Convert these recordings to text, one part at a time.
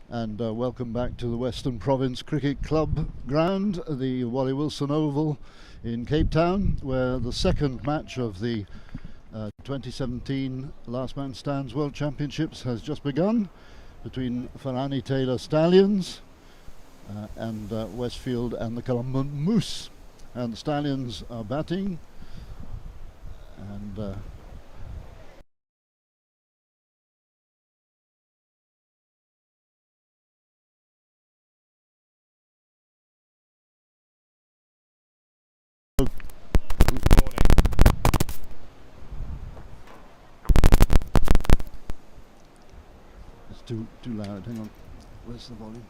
And welcome back to the Western Province Cricket Club ground, the Wally Wilson Oval in Cape Town, where the second match of the 2017 Last Man Stands World Championships has just begun between Farani Taylor Stallions and Westfield and the Columbian Moose. And the Stallions are batting, and it's too loud. Hang on, where's the volume?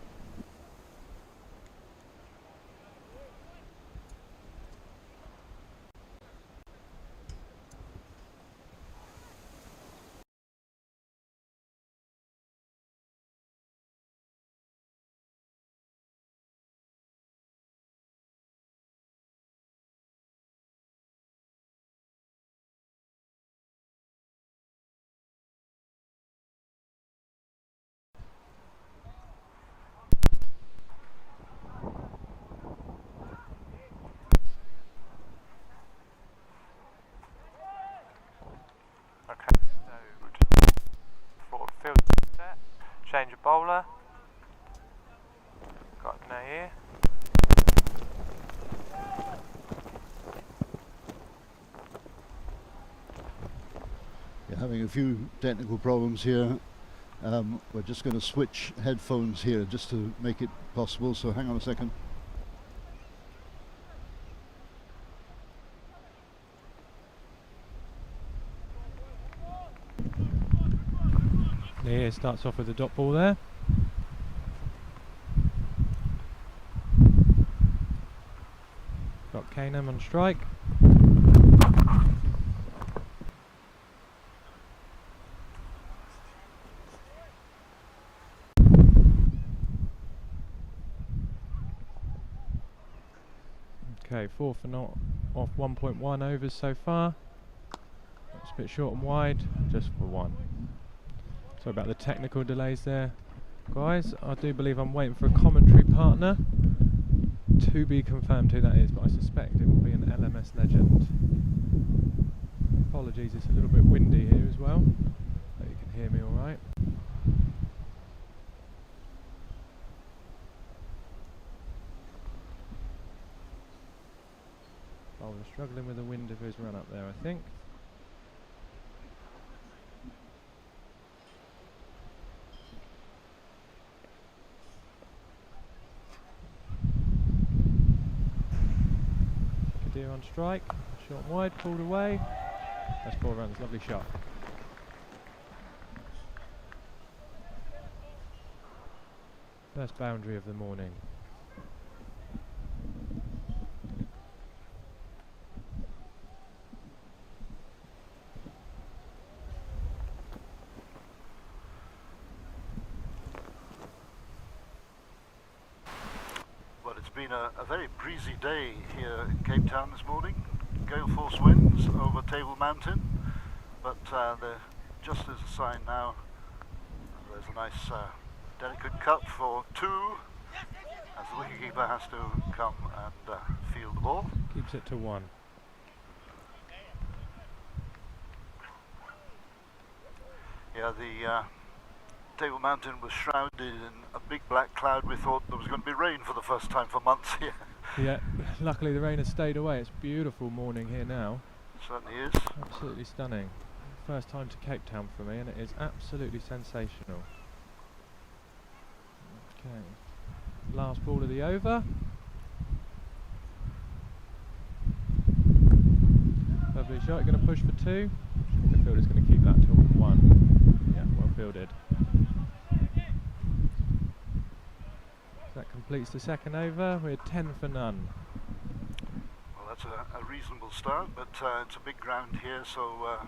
Change of bowler. Got no here. You're having a few technical problems here. We're just going to switch headphones here just to make it possible, so hang on a second. Here starts off with the dot ball there. Got Kanam on strike. Okay, 4 for not off 1.1 overs so far. That's a bit short and wide, just for 1. Sorry about the technical delays there, guys. I do believe I'm waiting for a commentary partner. To be confirmed who that is, but I suspect it will be an LMS legend. Apologies, it's a little bit windy here as well, but you can hear me alright. Bowler struggling with the wind of his run up there, I think. On strike, short and wide, pulled away. That's 4 runs, lovely shot. First boundary of the morning. Been a very breezy day here in Cape Town this morning. Gale force winds over Table Mountain, but just as a sign now, there's a nice delicate cut for 2 as the wicketkeeper has to come and field the ball. Keeps it to 1. Yeah, the Table Mountain was shrouded in a big black cloud. We thought there was going to be rain for the first time for months here. Yeah, luckily the rain has stayed away. It's a beautiful morning here now. It certainly is. Absolutely stunning. First time to Cape Town for me, and it is absolutely sensational. Okay, last ball of the over. Lovely shot, going to push for 2. The fielder's going to keep that to 1. Yeah, well fielded. That completes the second over. We're 10 for none. Well, that's a reasonable start, but it's a big ground here, so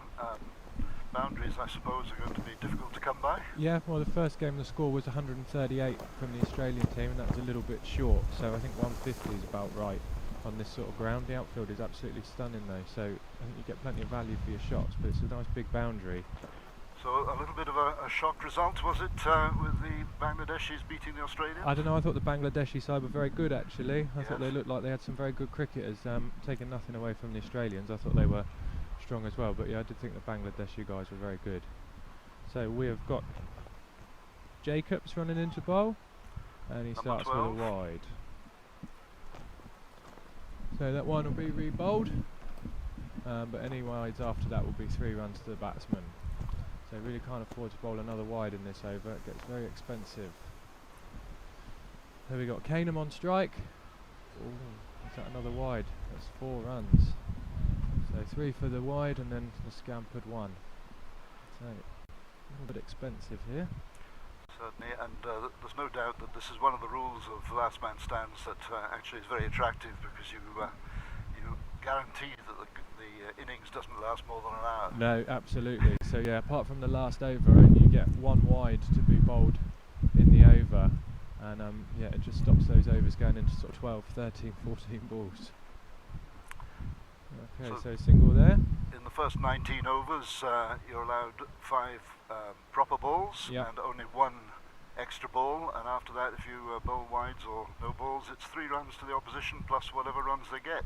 boundaries, I suppose, are going to be difficult to come by. Yeah, well, the first game the score was 138 from the Australian team, and that was a little bit short, so I think 150 is about right on this sort of ground. The outfield is absolutely stunning though, so I think you get plenty of value for your shots, but it's a nice big boundary. So a little bit of a shock result, was it, with the Bangladeshis beating the Australians? I don't know, I thought the Bangladeshi side were very good actually. I thought they looked like they had some very good cricketers, taking nothing away from the Australians. I thought they were strong as well, but yeah, I did think the Bangladeshi guys were very good. So we have got Jacobs running into bowl, and he starts with a wide. So that one will be re-bowled, but any wides after that will be 3 runs to the batsman. So really can't afford to bowl another wide in this over, it gets very expensive. There we got Kanum on strike. Ooh, is that another wide? That's 4 runs. So 3 for the wide and then the scampered 1. So a little bit expensive here. Certainly, and there's no doubt that this is one of the rules of last man stands that actually is very attractive, because you guarantee that the innings doesn't last more than an hour. No, absolutely. So yeah, apart from the last over, you get 1 wide to be bowled in the over, and yeah, it just stops those overs going into sort of 12, 13, 14 balls. Okay, so single there. In the first 19 overs, you're allowed 5 proper balls and only 1 extra ball, and after that, if you bowl wides or no balls, it's 3 runs to the opposition plus whatever runs they get.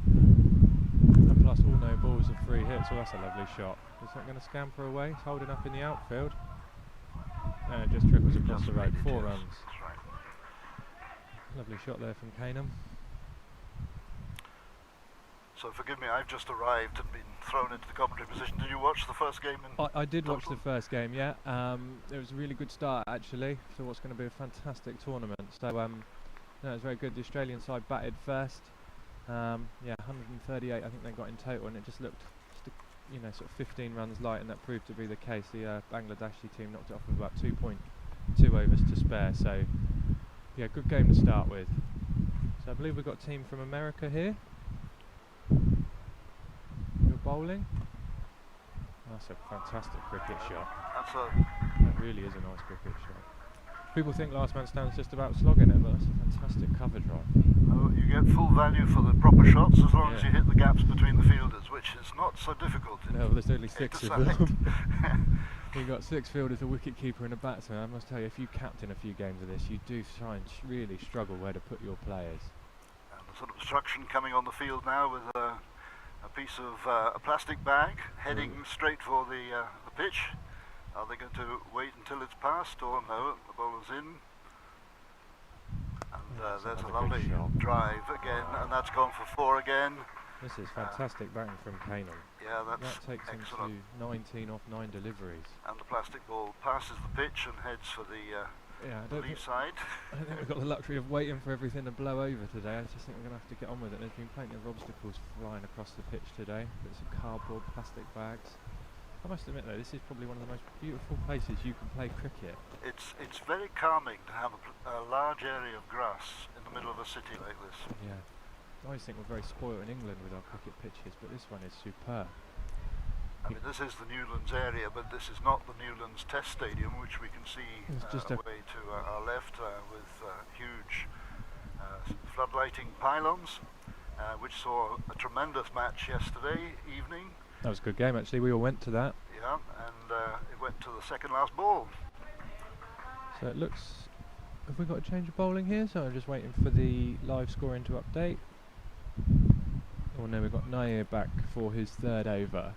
And plus all no balls and 3 hits, so that's a lovely shot. Is that going to scamper away? It's holding up in the outfield. And it just triples across the road, 4 runs. That's right. Lovely shot there from Kanum. So forgive me, I've just arrived and been thrown into the commentary position. Did you watch the first game? I did watch the first game, yeah. It was a really good start actually for what's going to be a fantastic tournament. So no, it was very good. The Australian side batted first. Yeah, 138 I think they got in total, and it just looked, sort of 15 runs light, and that proved to be the case. The Bangladeshi team knocked it off with about 2.2 overs to spare. So yeah, good game to start with. So I believe we've got a team from America here. You're bowling. That's a fantastic cricket shot. That really is a nice cricket shot. People think last man stands just about slogging it, but that's a fantastic cover drive. Oh, you get full value for the proper shots as long as you hit the gaps between the fielders, which is not so difficult. No, there's only 6 of them. You've got 6 fielders, a wicket keeper and a batsman. I must tell you, if you captain a few games of this, you do try and really struggle where to put your players. Sort of obstruction coming on the field now with a piece of a plastic bag heading straight for the pitch. Are they going to wait until it's passed, or no? The bowler's in, and there's a lovely drive again, and that's gone for 4 again. This is fantastic batting from Kanum. Yeah, that takes excellent. him to 19 off 9 deliveries. And the plastic ball passes the pitch and heads for the lead side. I don't think we've got the luxury of waiting for everything to blow over today. I just think we're going to have to get on with it. There's been plenty of obstacles flying across the pitch today. Bits of cardboard, plastic bags. I must admit though, this is probably one of the most beautiful places you can play cricket. It's very calming to have a large area of grass in the middle of a city like this. Yeah. I always think we're very spoiled in England with our cricket pitches, but this one is superb. I mean, this is the Newlands area, but this is not the Newlands Test Stadium, which we can see away to our left with huge floodlighting pylons, which saw a tremendous match yesterday evening. That was a good game actually, we all went to that. Yeah, and it went to the second last ball. So it looks, have we got a change of bowling here? So I'm just waiting for the live scoring to update. Oh no, we've got Nair back for his 3rd over.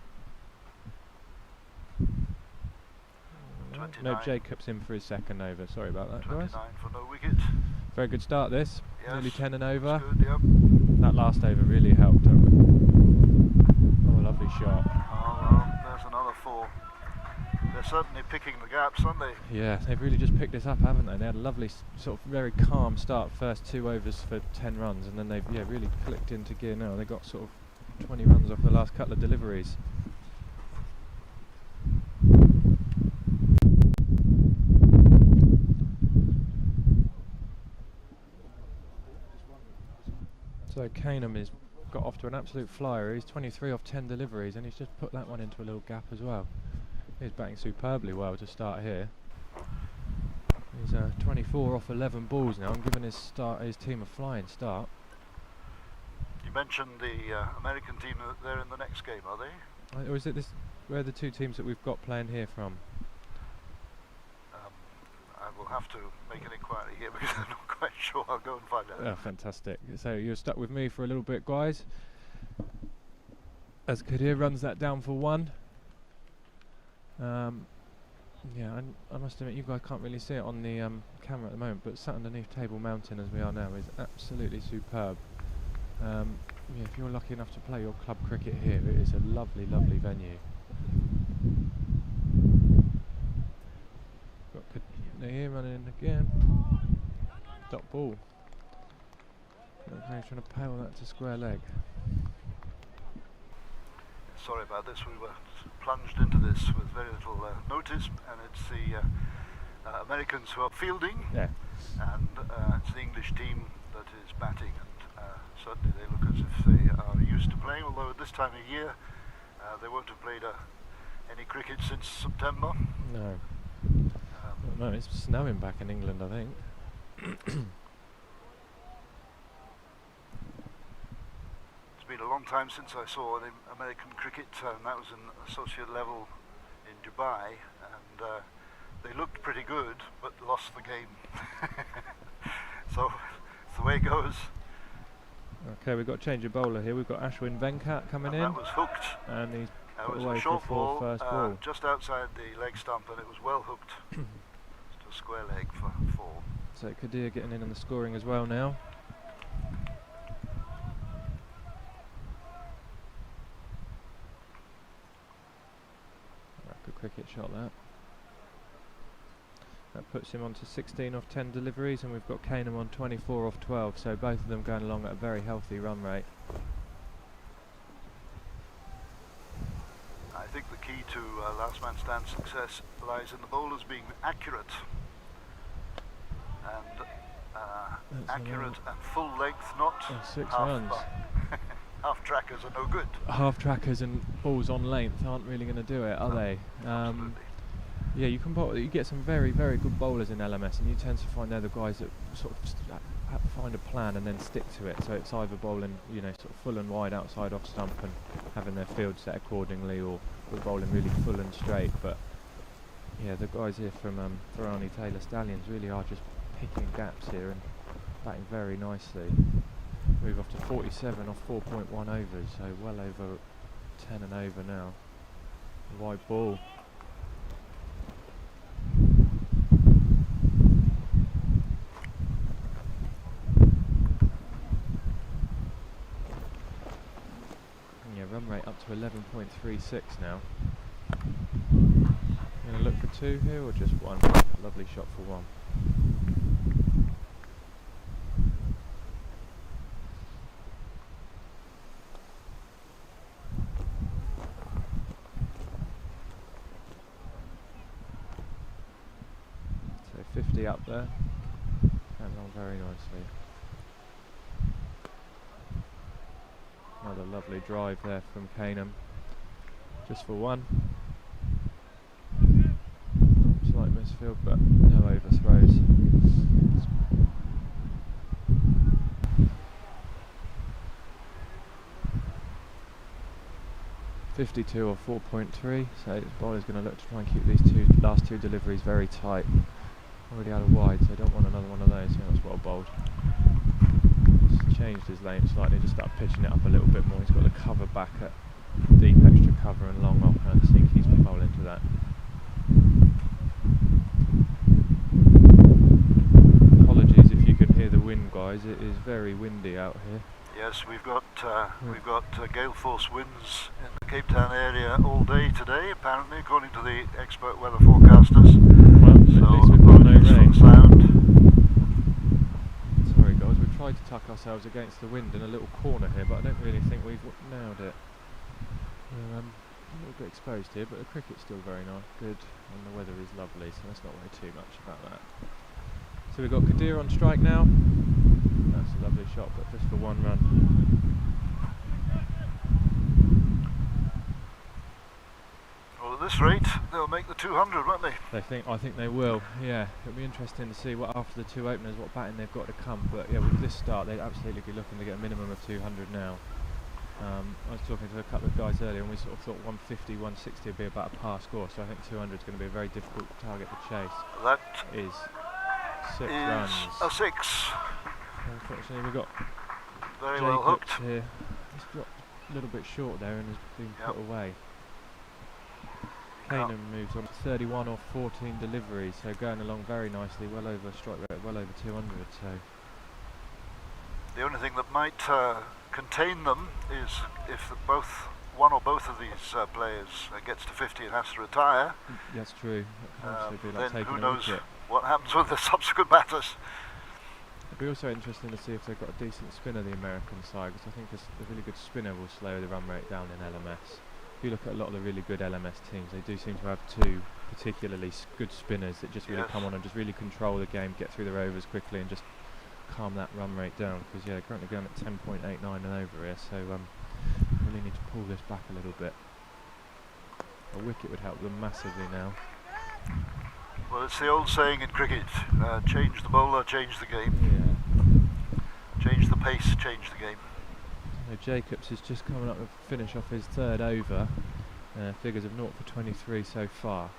No, Jacobs in for his 2nd over. Sorry about that, 29 guys. for no wicket. Very good start this. Yes, Nearly 10 and over. Good, yep. That last over really helped. Oh, lovely shot. Oh well, there's another 4. They're certainly picking the gaps, aren't they? Yeah, they've really just picked this up, haven't they? They had a lovely sort of very calm start, first 2 overs for 10 runs, and then they've really clicked into gear now. They got sort of 20 runs off the last couple of deliveries. So Kanum has got off to an absolute flyer. He's 23 off 10 deliveries, and he's just put that one into a little gap as well. He's batting superbly well to start here. He's 24 off 11 balls now, and giving his team a flying start. You mentioned the American team. They're in the next game, are they? Or is it this? where are the two teams that we've got playing here from? I will have to make an inquiry here because I'm not quite sure. I'll go and find out. Oh, fantastic. So you're stuck with me for a little bit, guys. As Kadir runs that down for one. Yeah, I must admit you guys can't really see it on the camera at the moment, but sat underneath Table Mountain as we are now is absolutely superb. Yeah, if you're lucky enough to play your club cricket here, it is a lovely, lovely venue. Got Kadir running in again. Dot ball. Okay, trying to pale that to square leg. Sorry about this, we were plunged into this with very little notice, and it's the Americans who are fielding, Yeah. and it's the English team that is batting, and certainly they look as if they are used to playing, although at this time of year they won't have played any cricket since September. No. No, it's snowing back in England, I think. It's been a long time since I saw the American cricket, and that was an associate level in Dubai, and they looked pretty good but lost the game. So it's the way it goes. Okay, we've got to change of bowler here. We've got Ashwin Venkat coming in. That was hooked. And he's That put was away a for short full ball, first ball. just outside the leg stump, and it was well hooked to a square leg for 4. So Kadir getting in on the scoring as well now. Good cricket shot that. That puts him on to 16 off 10 deliveries, and we've got Kaneham on 24 off 12, so both of them going along at a very healthy run rate. I think the key to last man stand success lies in the bowlers being accurate, and accurate and full length, not 6 half runs. half trackers are no good. Half trackers and balls on length aren't really going to do it, are they? Absolutely. Yeah, you can you get some very, very good bowlers in LMS, and you tend to find they're the guys that sort of find a plan and then stick to it. So it's either bowling, you know, sort of full and wide outside off stump and having their field set accordingly, or bowling really full and straight. But yeah, the guys here from Farani Stallions really are just picking gaps here and batting very nicely. Move off to 47 off 4.1 overs, so well over 10 and over now. Wide ball. Yeah, run rate up to 11.36 now. Gonna look for 2 here or just 1? Lovely shot for 1. So 50 up there, and on very nicely. Another lovely drive there from Kaneham, just for 1. Slight misfield, but no overthrows. 52 or 4.3, so this bowler's going to look to try and keep these last two deliveries very tight. Already out of wide, so I don't want another one of those. Yeah, that's well bowled. Just changed his lane slightly, just started pitching it up a little bit more. He's got the cover back at deep extra cover and long off, and I think he's bowling into that. Apologies if you can hear the wind, guys. It is very windy out here. Yes, we've got gale force winds in the Cape Town area all day today, apparently, according to the expert weather forecasters. Well, so at least we've got no apologies for rain. the sound. Sorry guys, we've tried to tuck ourselves against the wind in a little corner here, but I don't really think we've nailed it. We're a little bit exposed here, but the cricket's still very nice, good, and the weather is lovely, so let's not worry too much about that. So we've got Kadir on strike now. That's a lovely shot, but just for 1 run. Well, at this rate, they'll make the 200, won't they? I think they will, yeah. It'll be interesting to see what after the 2 openers, what batting they've got to come, but yeah, with this start, they'd absolutely be looking to get a minimum of 200 now. I was talking to a couple of guys earlier and we sort of thought 150, 160 would be about a par score, so I think 200 is going to be a very difficult target to chase. That is 6 is runs. a 6. Unfortunately we've got Very Jacobs well hooked. here. He's dropped a little bit short there and has been put away. Kanan moves on to 31 off 14 deliveries, so going along very nicely, well over strike rate, well over 200. So the only thing that might contain them is if one or both of these players gets to 50 and has to retire. That's true. Be like then taking who a knows wicket. what happens with the subsequent batters. It'd be also interesting to see if they've got a decent spinner, the American side, because I think a really good spinner will slow the run rate down in LMS. If you look at a lot of the really good LMS teams, they do seem to have two particularly good spinners that just really come on and just really control the game, get through their overs quickly and just calm that run rate down, because they're currently going at 10.89 and over here, so really need to pull this back a little bit. A wicket would help them massively now. Well, it's the old saying in cricket, change the bowler, change the game. Yeah. Change the pace, change the game. So Jacobs is just coming up to finish off his third over. Figures of 0 for 23 so far.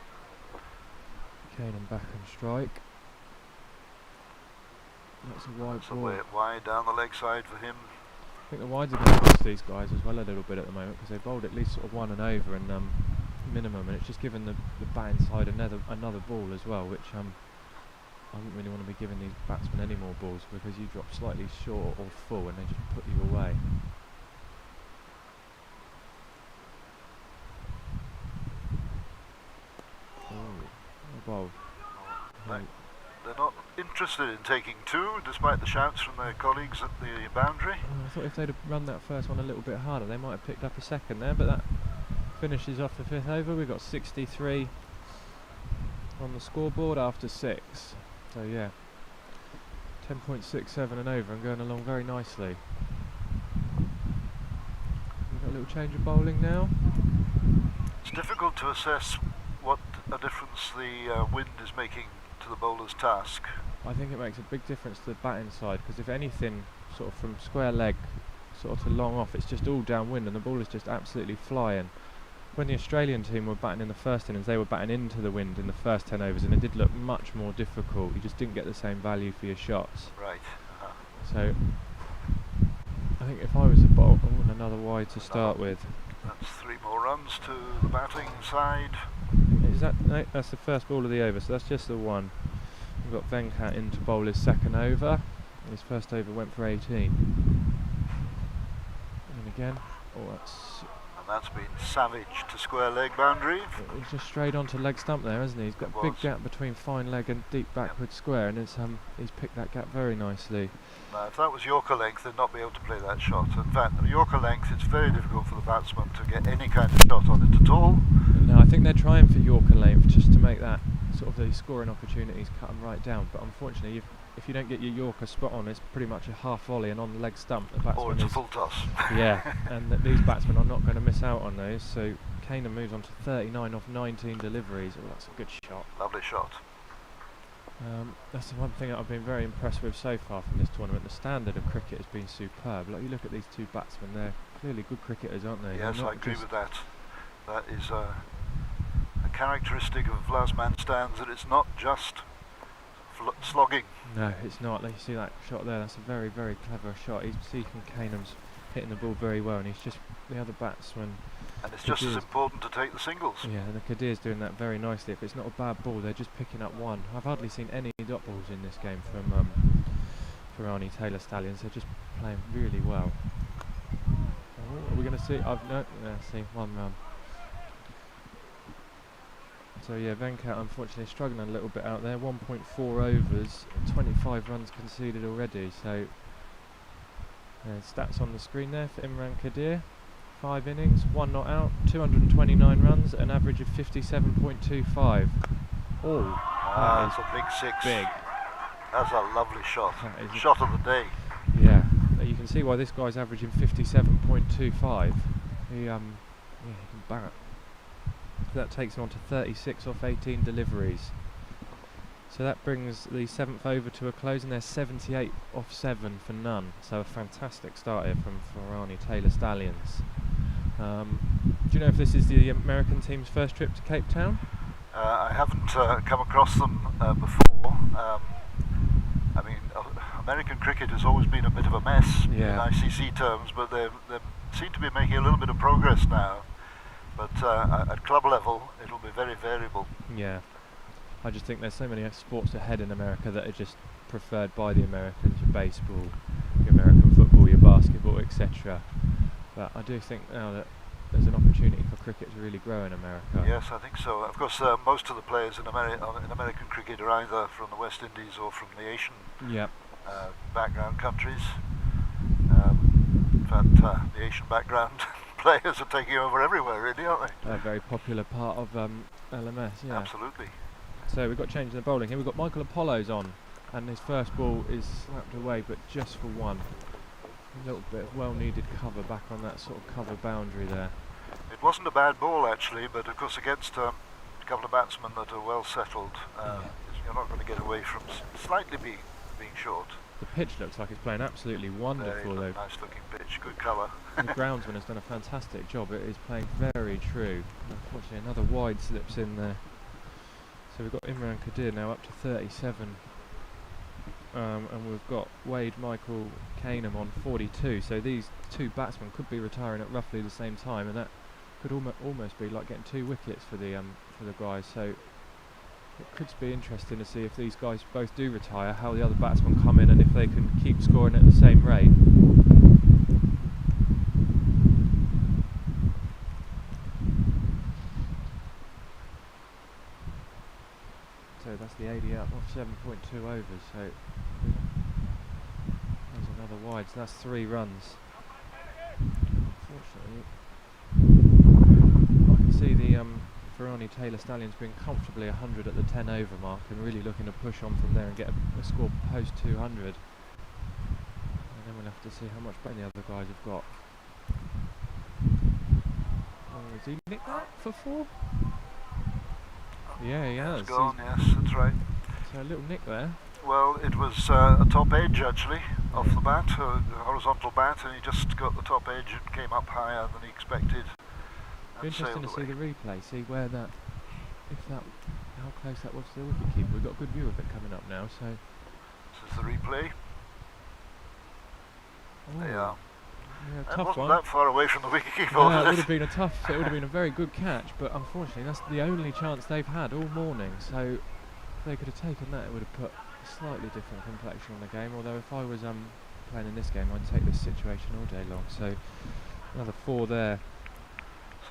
Kanan back on strike. That's a wide ball. Wide down the leg side for him. I think the wides are going to cost these guys as well a little bit at the moment, because they bowled at least sort of 1 and over and minimum, and it's just given the batting side another ball as well, which I wouldn't really want to be giving these batsmen any more balls, because you drop slightly short or full and they just put you away. Well, they're not interested in taking 2, despite the shouts from their colleagues at the boundary. I thought if they'd have run that first one a little bit harder, they might have picked up a second there, but that finishes off the 5th over. We've got 63 on the scoreboard after 6. So yeah, 10.67 and over and going along very nicely. We've got a little change of bowling now. It's difficult to assess what a difference the wind is making to the bowler's task. I think it makes a big difference to the batting side, because if anything, sort of from square leg sort of to long off, it's just all downwind and the ball is just absolutely flying. When the Australian team were batting in the first innings, they were batting into the wind in the first 10 overs, and it did look much more difficult. You just didn't get the same value for your shots. Right. So I think if I was a bowler, I want another wide to start with. That's 3 more runs to the batting side. Is that no? That's the first ball of the over, so that's just the one. We've got Venkat in to bowl his second over. His first over went for 18. And again, That's been savage to square leg boundary. He's just straight onto leg stump there, hasn't he? He's got a big gap between fine leg and deep backward square, and he's picked that gap very nicely. Now, if that was Yorker length, they'd not be able to play that shot. In fact, Yorker length, it's very difficult for the batsman to get any kind of shot on it at all. No, I think they're trying for Yorker length just to make that sort of the scoring opportunities cut them right down. But unfortunately, if you don't get your Yorker spot on, it's pretty much a half volley and on the leg stump. The batsman or it's a full toss. Yeah, and these batsmen are not going to miss out on those. So Kanan moves on to 39 off 19 deliveries. Oh, that's a good shot. Lovely shot. That's the one thing that I've been very impressed with so far from this tournament. The standard of cricket has been superb. Like, you look at these two batsmen, they're clearly good cricketers, aren't they? Yes, I agree with that. That is a characteristic of last man stands, that it's not just slogging. No, it's not. You see that shot there, that's a very, very clever shot. He's seeking Kanan's hitting the ball very well, and he's just the other batsman. And it's just as important to take the singles. Yeah, and the Kadir's doing that very nicely. If it's not a bad ball, they're just picking up one. I've hardly seen any dot balls in this game from Farani, Taylor, Stallions. They're just playing really well. Oh, are we going to see? See, 1 run. So yeah, Venkat unfortunately struggling a little bit out there. 1.4 overs, 25 runs conceded already. So stats on the screen there for Imran Kadir. 5 innings, 1 not out, 229 runs, an average of 57.25. Oh, that's a big 6. Big. That's a lovely shot. Shot of the day. Yeah, you can see why this guy's averaging 57.25. He can bat. So that takes him on to 36 off 18 deliveries. So that brings the 7th over to a close, and they're 78 off 7 for none. So a fantastic start here from Farani Taylor Stallions. Do you know if this is the American team's first trip to Cape Town? I haven't come across them before. I mean, American cricket has always been a bit of a mess in ICC terms, but they seem to be making a little bit of progress now. But at club level, it'll be very variable. Yeah. I just think there's so many sports ahead in America that are just preferred by the Americans: your baseball, your American football, your basketball, etc. But I do think now that there's an opportunity for cricket to really grow in America. Yes, I think so. Of course, most of the players in American cricket are either from the West Indies or from the Asian background countries. In fact, the Asian background players are taking over everywhere, really, aren't they? A very popular part of LMS, yeah. Absolutely. So we've got change in the bowling here. We've got Michael Apollo's on, and his first ball is slapped away, but just for one. A little bit of well-needed cover back on that sort of cover boundary there. It wasn't a bad ball, actually, but of course against a couple of batsmen that are well settled, you're not going to get away from slightly being short. The pitch looks like it's playing absolutely wonderful, though. Nice looking pitch, good colour. The groundsman has done a fantastic job. It is playing very true. Unfortunately, another wide slips in there. So we've got Imran Kadir now up to 37. And we've got Wade Michael Canham on 42. So these two batsmen could be retiring at roughly the same time, and that could almost be like getting 2 wickets for the guys. So it could be interesting to see if these guys both do retire, how the other batsmen come in, and if they can keep scoring at the same rate. So that's the 80 up off 7.2 overs. So there's another wide. So that's 3 runs. Unfortunately, I can see the Farani Taylor Stallions being comfortably 100 at the 10 over mark and really looking to push on from there and get a score post 200. And then we'll have to see how much better the other guys have got. Oh, has he nicked that for 4? Yeah, he has. It's gone, yes, that's right. So a little nick there. Well, it was a top edge actually, off the bat, a horizontal bat, and he just got the top edge and came up higher than he expected. Be interesting to see the replay, see where that, how close that was to the wicket keeper. We've got a good view of it coming up now. So this is the replay. Oh, They are. Yeah, That tough wasn't one. that far away from the wicket keeper. No, it would have been a tough. It would have been a very good catch, but unfortunately, that's the only chance they've had all morning. So if they could have taken that, it would have put a slightly different complexion on the game. Although if I was playing in this game, I'd take this situation all day long. So another 4 there.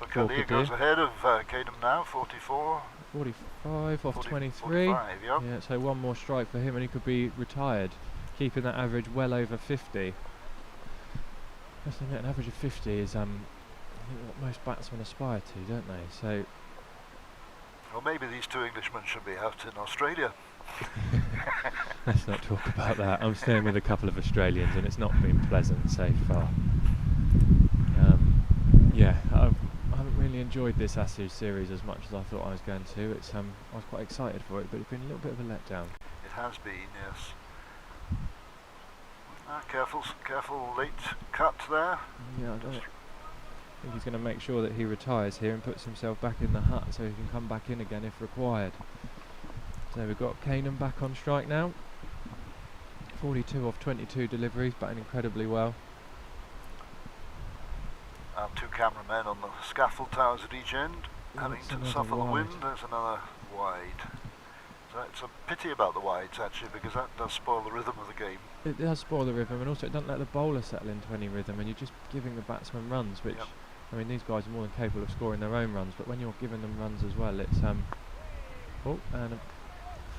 So Kadir goes ahead of Canham now, 44. 45 off 23. 45, yep. Yeah, so one more strike for him, and he could be retired, keeping that average well over 50. Let's admit, an average of 50 is I think what most batsmen aspire to, don't they? So, well, maybe these 2 Englishmen should be out in Australia. let's not talk about that. I'm staying with a couple of Australians, and it's not been pleasant so far. Yeah, I haven't really enjoyed this Ashes series as much as I thought I was going to. It's I was quite excited for it, but it's been a little bit of a letdown. It has been, yes. Careful late cut there. Yeah, I think he's going to make sure that he retires here and puts himself back in the hut so he can come back in again if required. So we've got Canham back on strike now. 42 off 22 deliveries, batting incredibly well. 2 cameramen on the scaffold towers at each end, having to suffer the wind. There's another wide. So it's a pity about the wides actually, because that does spoil the rhythm of the game. It does spoil the rhythm, and also it doesn't let the bowler settle into any rhythm, and you're just giving the batsman runs, which, I mean, these guys are more than capable of scoring their own runs, but when you're giving them runs as well, it's oh, and a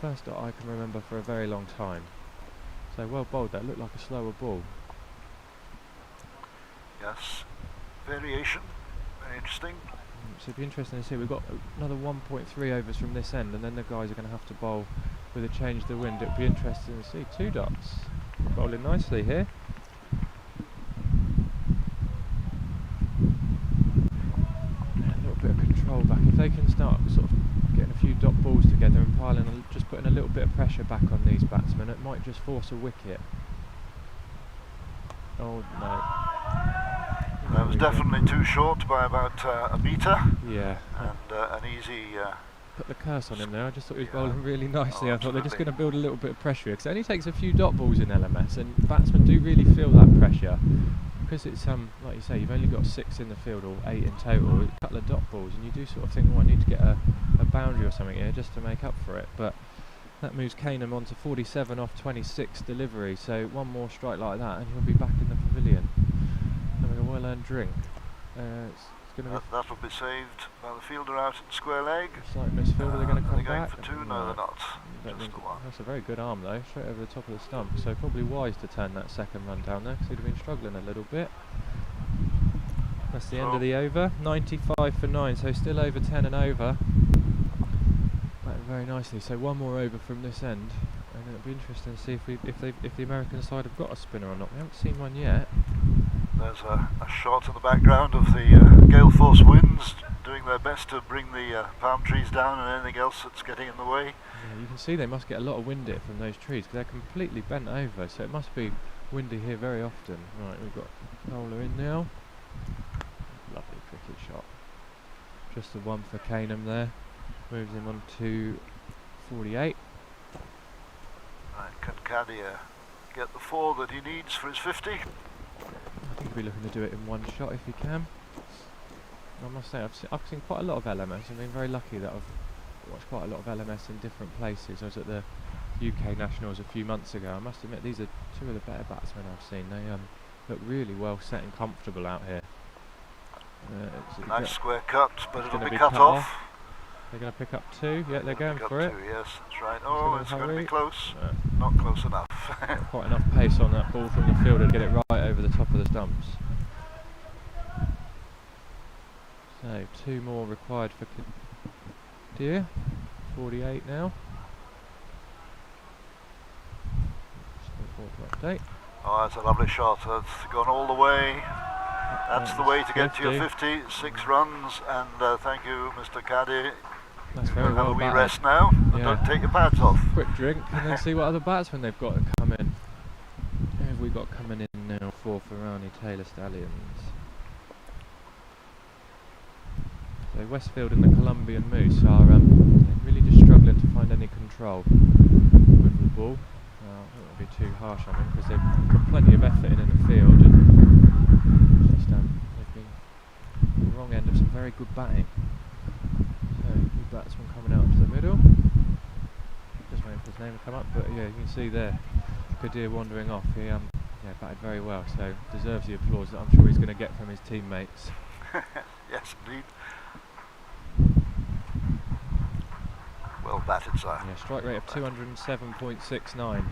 first dot I can remember for a very long time. So well bowled. That looked like a slower ball. Yes, variation, very interesting. So it'd be interesting to see. We've got another 1.3 overs from this end, and then the guys are going to have to bowl with a change of the wind. It'd be interesting to see. 2 dots. Bowling nicely here. A little bit of control back. If they can start sort of getting a few dot balls together and piling, just putting a little little bit of pressure back on these batsmen. It might just force a wicket. Oh no. That was definitely too short by about a metre. Yeah. And an easy... put the curse on him there. I just thought he was bowling really nicely. Oh, I thought they're just absolutely. going to build a little bit of pressure because it only takes a few dot balls in LMS, and batsmen do really feel that pressure because it's like you say, you've only got 6 in the field or 8 in total. A couple of dot balls, and you do sort of think, oh, I need to get a boundary or something here just to make up for it. But that moves Kanham on to 47 off 26 delivery. So one more strike like that, and he'll be back in the pavilion having a well-earned drink. That will be saved by the fielder out in square leg. Slight misfield, are they going to come going back? for 2? No, they're not. Don't Just think the one. that's a very good arm though, straight over the top of the stump, so probably wise to turn that second run down there because he'd have been struggling a little bit. That's the end of the over. 95 for 9, so still over 10 and over. Batting very nicely, so one more over from this end, and it'll be interesting to see if the American side have got a spinner or not. We haven't seen one yet. There's a shot in the background of the gale force winds doing their best to bring the palm trees down and anything else that's getting in the way. Yeah, you can see they must get a lot of wind hit from those trees because they're completely bent over, so it must be windy here very often. Right, we've got bowler in now. Lovely cricket shot. Just the one for Kanham there. Moves him on to 48. Right, can Caddy get the 4 that he needs for his 50? I think he'll be looking to do it in one shot if he can. I must say, I've seen quite a lot of LMS. I've been very lucky that I've watched quite a lot of LMS in different places. I was at the UK Nationals a few months ago. I must admit, these are 2 of the better batsmen I've seen. They look really well set and comfortable out here. Nice square cut, but it's it'll gonna be be cut cut off. They're going to pick up 2. Yeah, they're going for it. 2, yes, that's right. Oh, it's going to be close. Not close enough. Not quite enough pace on that ball from the fielder to get it right over the top of the stumps. So 2 more required for Deer. 48 now. Just update. Oh, that's a lovely shot. That's gone all the way. That's the way to get to your 50. 6 runs, and thank you, Mr. Caddy. That's very well have a wee batted. rest now. And don't take your pads off. Quick drink, and then see what other batsmen they've got to come in. Who have we got coming in now for Farani Taylor Stallions? So Westfield and the Columbian Moose are really just struggling to find any control with the ball. I don't want to be too harsh on them because they've got plenty of effort in the field, and just they've been on the wrong end of some very good batting. So good batsman coming out to the middle. Just waiting for his name to come up, but yeah, you can see there Kadir wandering off. He batted very well, so deserves the applause that I'm sure he's going to get from his teammates. Yes, indeed. Well batted, sir. Yeah, strike rate of 207.69.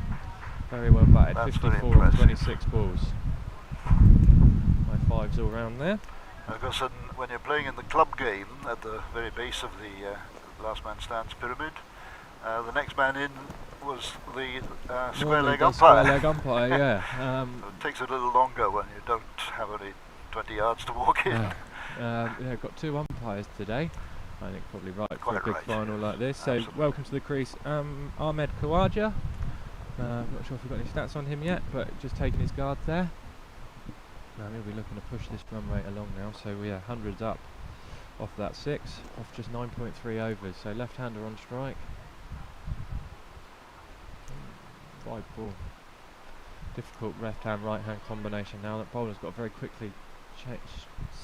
Very well batted. That's 54 of 26 balls. High fives all round there. Of course, when you're playing in the club game at the very base of the last man stands pyramid, the next man in was the square leg umpire. Square leg umpire, yeah. It takes a little longer when you don't have only 20 yards to walk in. Yeah, got 2 umpires today. I think probably right Quite for a big right. final like this. So Absolutely. welcome to the crease, Ahmed Khawaja. Not sure if we've got any stats on him yet, but just taking his guard there. He'll be looking to push this run rate along now. So yeah, hundreds up off that 6, off just 9.3 overs. So left-hander on strike. Wide ball. Difficult left-hand, right-hand combination now. That bowler's got to very quickly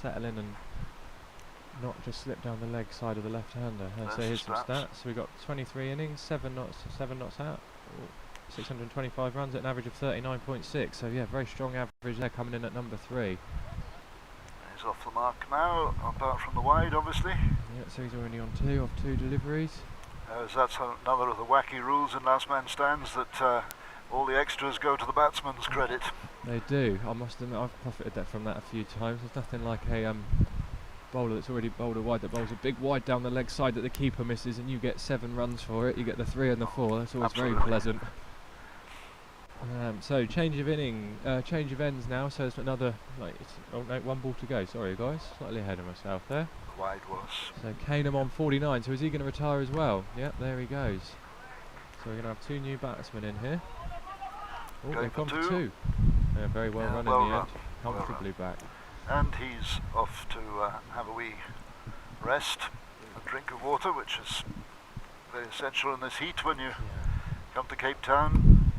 settle in and not just slip down the leg side of the left-hander. So here's some stats. So we've got 23 innings, 7 knots out, 625 runs at an average of 39.6. So yeah, very strong average there, coming in at number 3. He's off the mark now, apart from the wide, obviously. Yeah, so he's already on 2 off 2 deliveries. That's another of the wacky rules in last man stands, that all the extras go to the batsman's credit. They do. I must admit, I've profited from that a few times. There's nothing like a bowler that's already bowled a wide that bowls a big wide down the leg side that the keeper misses, and you get 7 runs for it. You get the 3 and the 4. That's always Absolutely. very pleasant. So change of ends now. So it's another oh no, 1 ball to go. Sorry guys, slightly ahead of myself there. Wide was. So Kanham on 49. So is he going to retire as well? Yep, there he goes. So we're going to have 2 new batsmen in here. Oh, Going they've for gone for 2. 2. Yeah, very well run well in the run, end. Comfortably back. And he's off to have a wee rest, a drink of water, which is very essential in this heat when you come to Cape Town.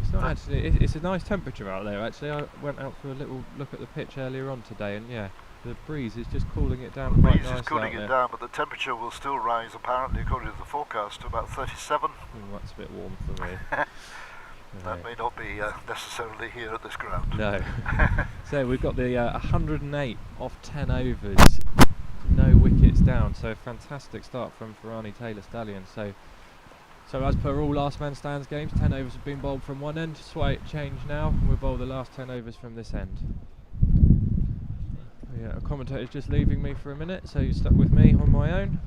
It's not actually, it's a nice temperature out there actually. I went out for a little look at the pitch earlier on today, and yeah, the breeze is just cooling it down quite nicely. The breeze is cooling it down, but the temperature will still rise, apparently, according to the forecast, to about 37. That's a bit warm for me. That may not be necessarily here at this ground. No. So we've got the 108 off 10 overs, no wickets down, so fantastic start from Farani Taylor Stallions. So as per all last man stands games, 10 overs have been bowled from one end. Slight change now, and we'll bowl the last 10 overs from this end. Yeah, a commentator's just leaving me for a minute, so you're stuck with me on my own.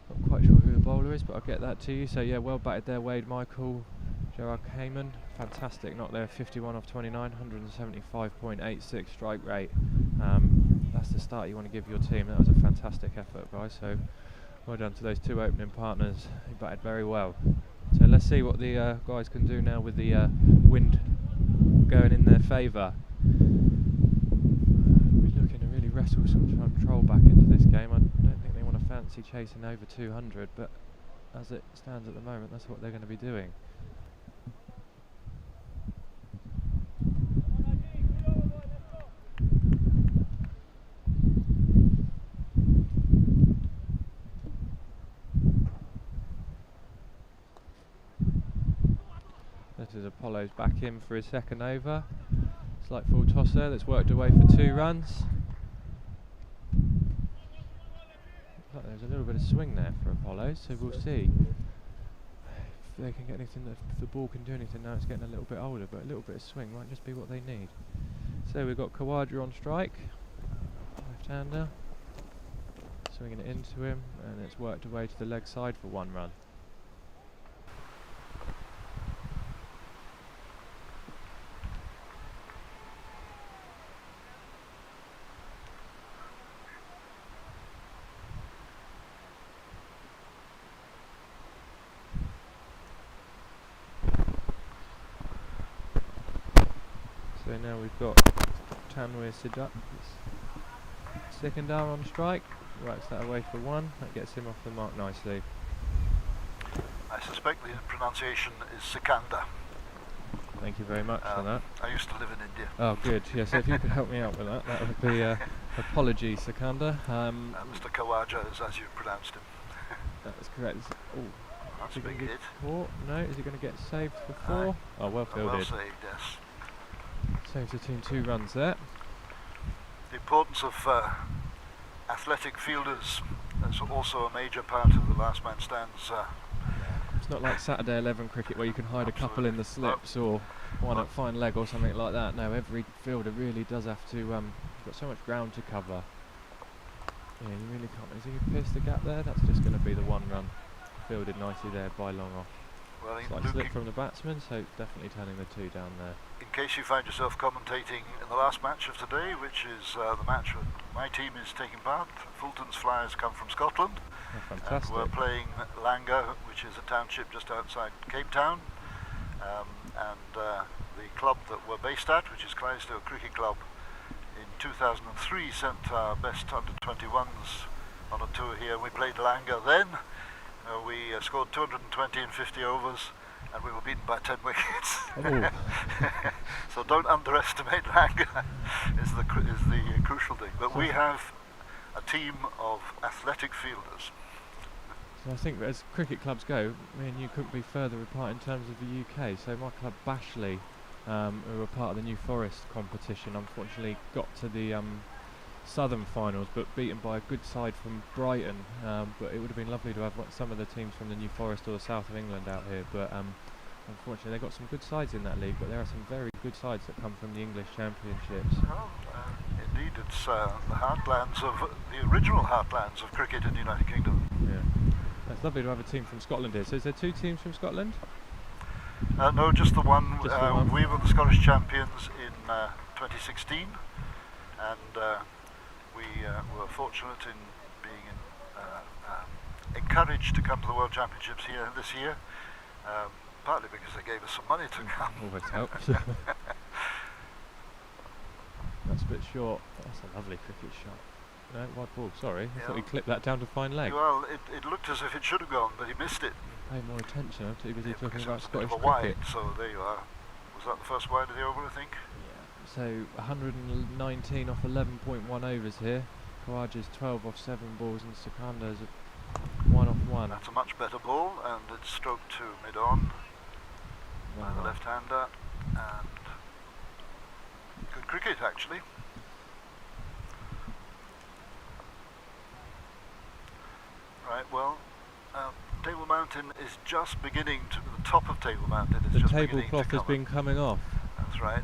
Not quite sure who the bowler is, but I'll get that to you. So yeah, well batted there, Wade Michael, Gerard Cayman, fantastic knock there, 51 off 29, 175.86 strike rate. That's the start you want to give your team. That was a fantastic effort, guys. So well done to those 2 opening partners. They batted very well. So let's see what the guys can do now with the wind going in their favour. We're looking to really wrestle some control back into this game. I don't think they want to fancy chasing over 200, but as it stands at the moment, that's what they're going to be doing. This is Apollo's back in for his second over. Slight full toss there, that's worked away for 2 runs. Looks like there's a little bit of swing there for Apollo, so we'll see if they can get anything, if the ball can do anything. Now it's getting a little bit older, but a little bit of swing might just be what they need. So we've got Khawaja on strike, left-hander, swinging it into him, and it's worked away to the leg side for 1 run. So now we've got Tanwir Sikandar on strike, works that away for 1, that gets him off the mark nicely. I suspect the pronunciation is Sikandar. Thank you very much for that. I used to live in India. Oh good, yes, so if you could help me out with that, that would be apologies Sikandar. Mr. Khawaja is as you pronounced him. That is correct. Oh, that's a big hit. 4? No, is he going to get saved for 4? Oh, well fielded. Well saved, yes. Saves the team 2 runs there. The importance of athletic fielders is also a major part of the last man stands. It's not like Saturday 11 cricket where you can hide a couple in the slips or one at fine leg or something like that. No, every fielder really does have to, got so much ground to cover. Yeah, you really can't. As he pierced the gap there, that's just going to be the 1 run. Fielded nicely there by long off. Well, slight slip from the batsman, so definitely turning the 2 down there. In case you find yourself commentating in the last match of today, which is the match where my team is taking part, Fulton's Flyers come from Scotland. Oh, fantastic. And we're playing Langa, which is a township just outside Cape Town. The club that we're based at, which is Clydesdale Cricket Club, in 2003 sent our best under-21s on a tour here. We played Langa then. We scored 220 in 50 overs, and we were beaten by 10 wickets. Oh. So don't underestimate Langa, is the crucial thing. But we have a team of athletic fielders. So I think that as cricket clubs go, me and you couldn't be further apart in terms of the UK. So my club Bashley, who were part of the New Forest competition, unfortunately got to the Southern finals, but beaten by a good side from Brighton. But it would have been lovely to have some of the teams from the New Forest or the south of England out here. But unfortunately, they've got some good sides in that league. But there are some very good sides that come from the English Championships. Well, indeed, it's the heartlands of the original heartlands of cricket in the United Kingdom. Yeah, it's lovely to have a team from Scotland here. So is there 2 teams from Scotland? No, just the one. Just the one. We were the Scottish champions in 2016, and we were fortunate in being encouraged to come to the World Championships here this year, partly because they gave us some money to come. Always helps. That's a bit short. That's a lovely cricket shot. No, wide ball, sorry. I thought he clipped that down to fine leg. Well, it looked as if it should have gone, but he missed it. Pay more attention. I'm too busy talking about Scottish cricket. Wide, so there you are. Was that the first wide of the over, I think? Yeah. So 119 off 11.1 overs here. Khawaja's 12 off 7 balls and Sekunda's 1 off 1. That's a much better ball, and it's stroked to mid-on by the left-hander, and good cricket actually. Right, well, Table Mountain is just beginning to, the top of Table Mountain is just beginning to come. The tablecloth has been coming off. That's right.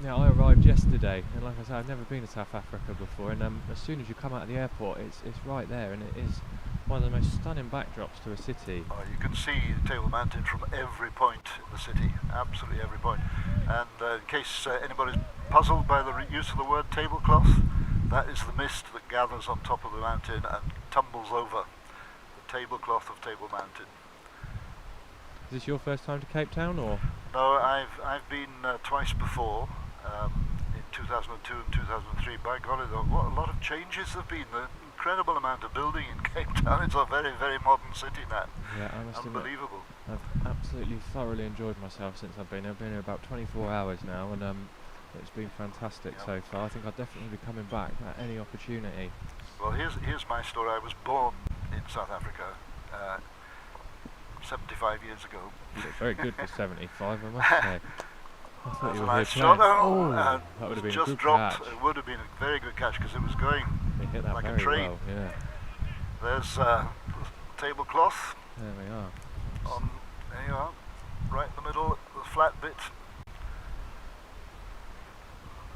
Yeah, I arrived yesterday, and like I said, I've never been to South Africa before, and as soon as you come out of the airport, it's right there, and it is one of the most stunning backdrops to a city. Oh, you can see Table Mountain from every point in the city, absolutely every point. And in case anybody's puzzled by the use of the word tablecloth, that is the mist that gathers on top of the mountain and tumbles over. The tablecloth of Table Mountain. Is this your first time to Cape Town, or? No, I've been twice before, in 2002 and 2003. By golly, what a lot of changes have been. The incredible amount of building in Cape Town. It's a very, very modern city now. Yeah, I must unbelievable. Admit, I've absolutely thoroughly enjoyed myself since I've been here. I've been here about 24 hours now, and it's been fantastic so far. I think I'll definitely be coming back at any opportunity. Well, here's my story. I was born in South Africa 75 years ago. You look very good for 75, I must say. I thought you were nice here shot. that would have been just a good dropped. catch. It would have been a very good catch because it was going hit that like very a train. well, yeah. There's tablecloth. There we are. There you are, right in the middle, the flat bit.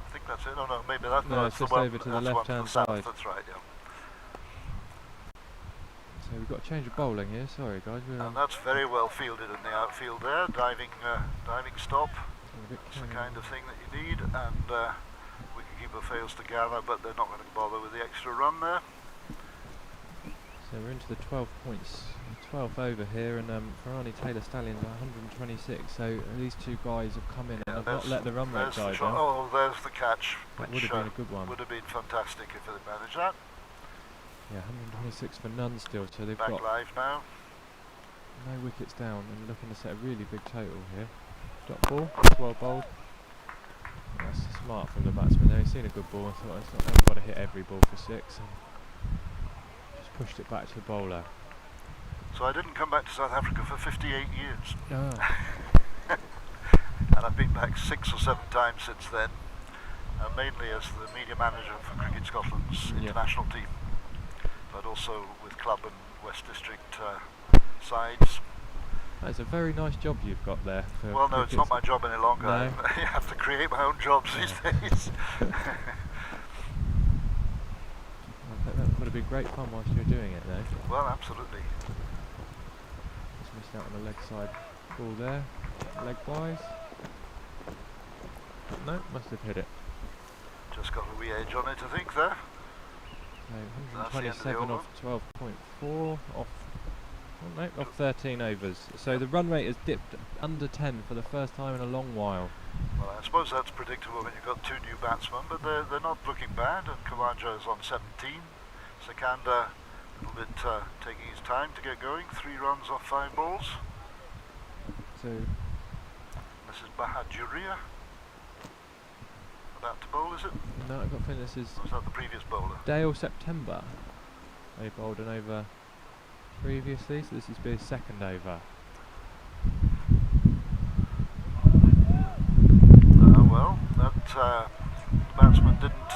I think that's it. Oh no, maybe that's no, it's just over to the left-hand side. That's right, yeah. So we've got to change of bowling here. Sorry, guys. And that's very well fielded in the outfield there. Diving stop. It's the kind of thing that you need, and wicketkeeper fails to gather, but they're not going to bother with the extra run there. So we're into the 12th over here, and Farani Stallions are 126. So these two guys have come in and have not let the run rate die down. Oh, there's the catch. That would have been a good one. Would have been fantastic if they managed that. Yeah, 126 for none still, so they've got live now. No wickets down and looking to set a really big total here. Dot ball, well bowled. That's smart from the batsman there. He's seen a good ball and thought I've got to hit every ball for 6, and just pushed it back to the bowler. So I didn't come back to South Africa for 58 years. And I've been back 6 or 7 times since then, mainly as the media manager for Cricket Scotland's international team, but also with club and West District sides. That's a very nice job you've got there. Well, no, it's not my job any longer. No. I have to create my own jobs these days. That would have been great fun whilst you were doing it, though. Well, absolutely. Just missed out on the leg side ball there. Leg-wise. No, must have hit it. Just got a wee edge on it, I think, there. So 127 off 12.4 off. Oh, no, off 13 overs. So the run rate has dipped under 10 for the first time in a long while. Well, I suppose that's predictable when you've got 2 new batsmen, but they're not looking bad, and Khawaja is on 17. Sekanda, a little bit taking his time to get going, 3 runs off 5 balls. So this is Bahaduria. About to bowl, is it? No, I've got a feeling this is... Or was that the previous bowler? Dale September. They bowled an over previously, so this is his second over. Well, that batsman didn't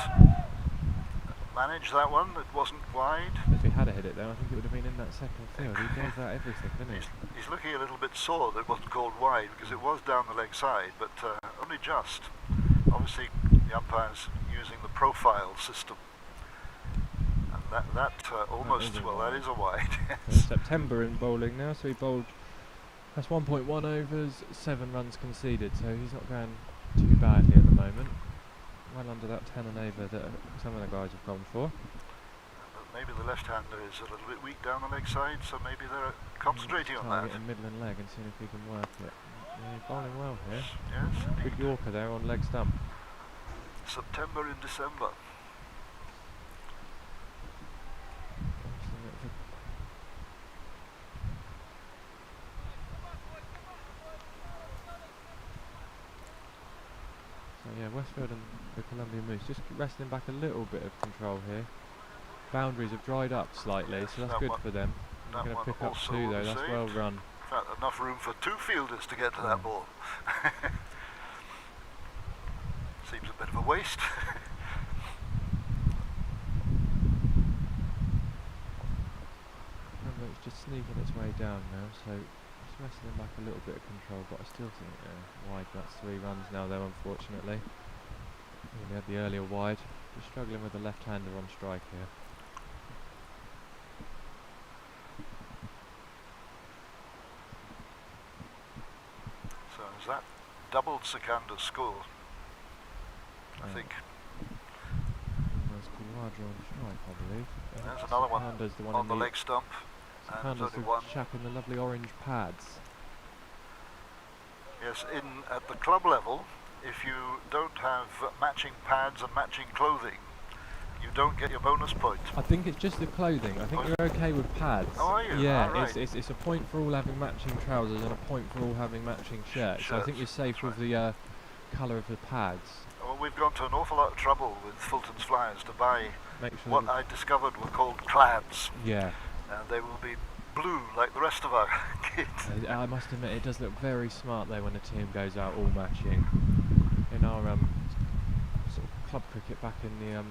manage that one. It wasn't wide. If he had hit it though, I think it would have been in that second field. He gave that everything, didn't he? He's looking a little bit sore that it wasn't called wide, because it was down the leg side, but only just. Obviously, the umpire's using the profile system. And that almost, well, that is a wide. Yes. September in bowling now, so he bowled, that's 1.1 overs, 7 runs conceded, so he's not going too badly at the moment. Well under that 10 and over that some of the guys have gone for. maybe the left-hander is a little bit weak down the leg side, so maybe they're concentrating on that. Targeting middle and leg and seeing if he can work it. Yeah, he's bowling well here. Yes, Good indeed. Yorker there on leg stump. September in December. So yeah, Westfield and the Columbian Moose just resting back a little bit of control here. Boundaries have dried up slightly, so that's good for them. They're going to pick up two though, that's well run. In fact, enough room for two fielders to get to that ball. Seems a bit of a waste. Remember, it's just sneaking its way down now, so just wrestling back a little bit of control, but I still think wide, that's 3 runs now though, unfortunately. We had the earlier wide, just struggling with the left-hander on strike here. So is that doubled Sekunda's score? I think. There's Khawaja on strike, I believe. There's another one on the leg stump. Sekunda's the chap in the lovely orange pads. Yes, at the club level, if you don't have matching pads and matching clothing, you don't get your bonus point. I think it's just the clothing. I think you're okay with pads. Oh, are you? Yeah, right. it's a point for all having matching trousers and a point for all having matching shirts. So I think you're safe with the colour of the pads. Well, we've gone to an awful lot of trouble with Fulton's Flyers to buy what I discovered were called clads. Yeah. And they will be blue like the rest of our kit. I must admit, it does look very smart though when a team goes out all matching. In our sort of club cricket back in the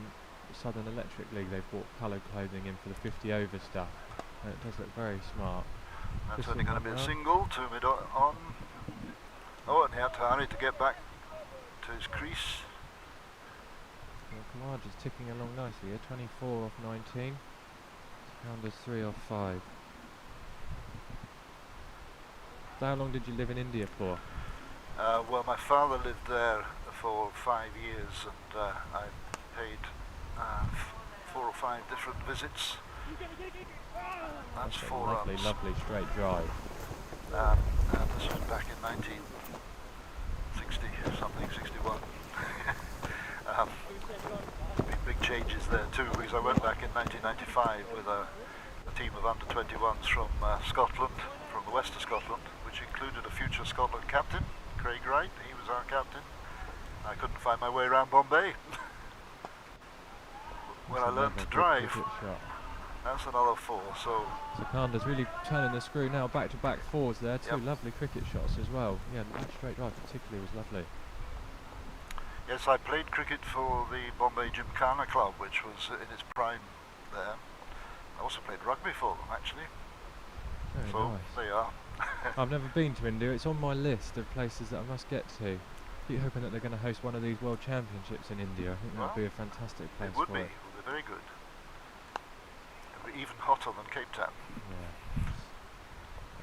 Southern Electric League, they've bought coloured clothing in for the 50 over stuff. And it does look very smart. That's only going to be a single, 2 mid on. Oh, and now Farani to get back to his crease. Well, Khawaja's ticking along nicely here, 24 off 19. Sekunda's 3 off 5. So how long did you live in India for? Well, my father lived there for 5 years, and I paid 4 or 5 different visits. That's 4 lovely, runs. lovely straight drive. And this was back in 1960 something, 61. Big changes there too, because I went back in 1995 with a team of under-21s from Scotland, from the west of Scotland, which included a future Scotland captain, Craig Wright. He was our captain. I couldn't find my way around Bombay. When I learned to drive, that's another 4. So Sekunda's really turning the screw now, back-to-back 4s there, 2 lovely cricket shots as well. Yeah, that straight drive particularly was lovely. Yes, I played cricket for the Bombay Gymkhana Club, which was in its prime there. I also played rugby for them, actually. Very so nice. There you are. I've never been to India. It's on my list of places that I must get to. Keep hoping that they're going to host one of these World Championships in India. I think that would be a fantastic place for it. It would be very good. It would be even hotter than Cape Town. Yeah.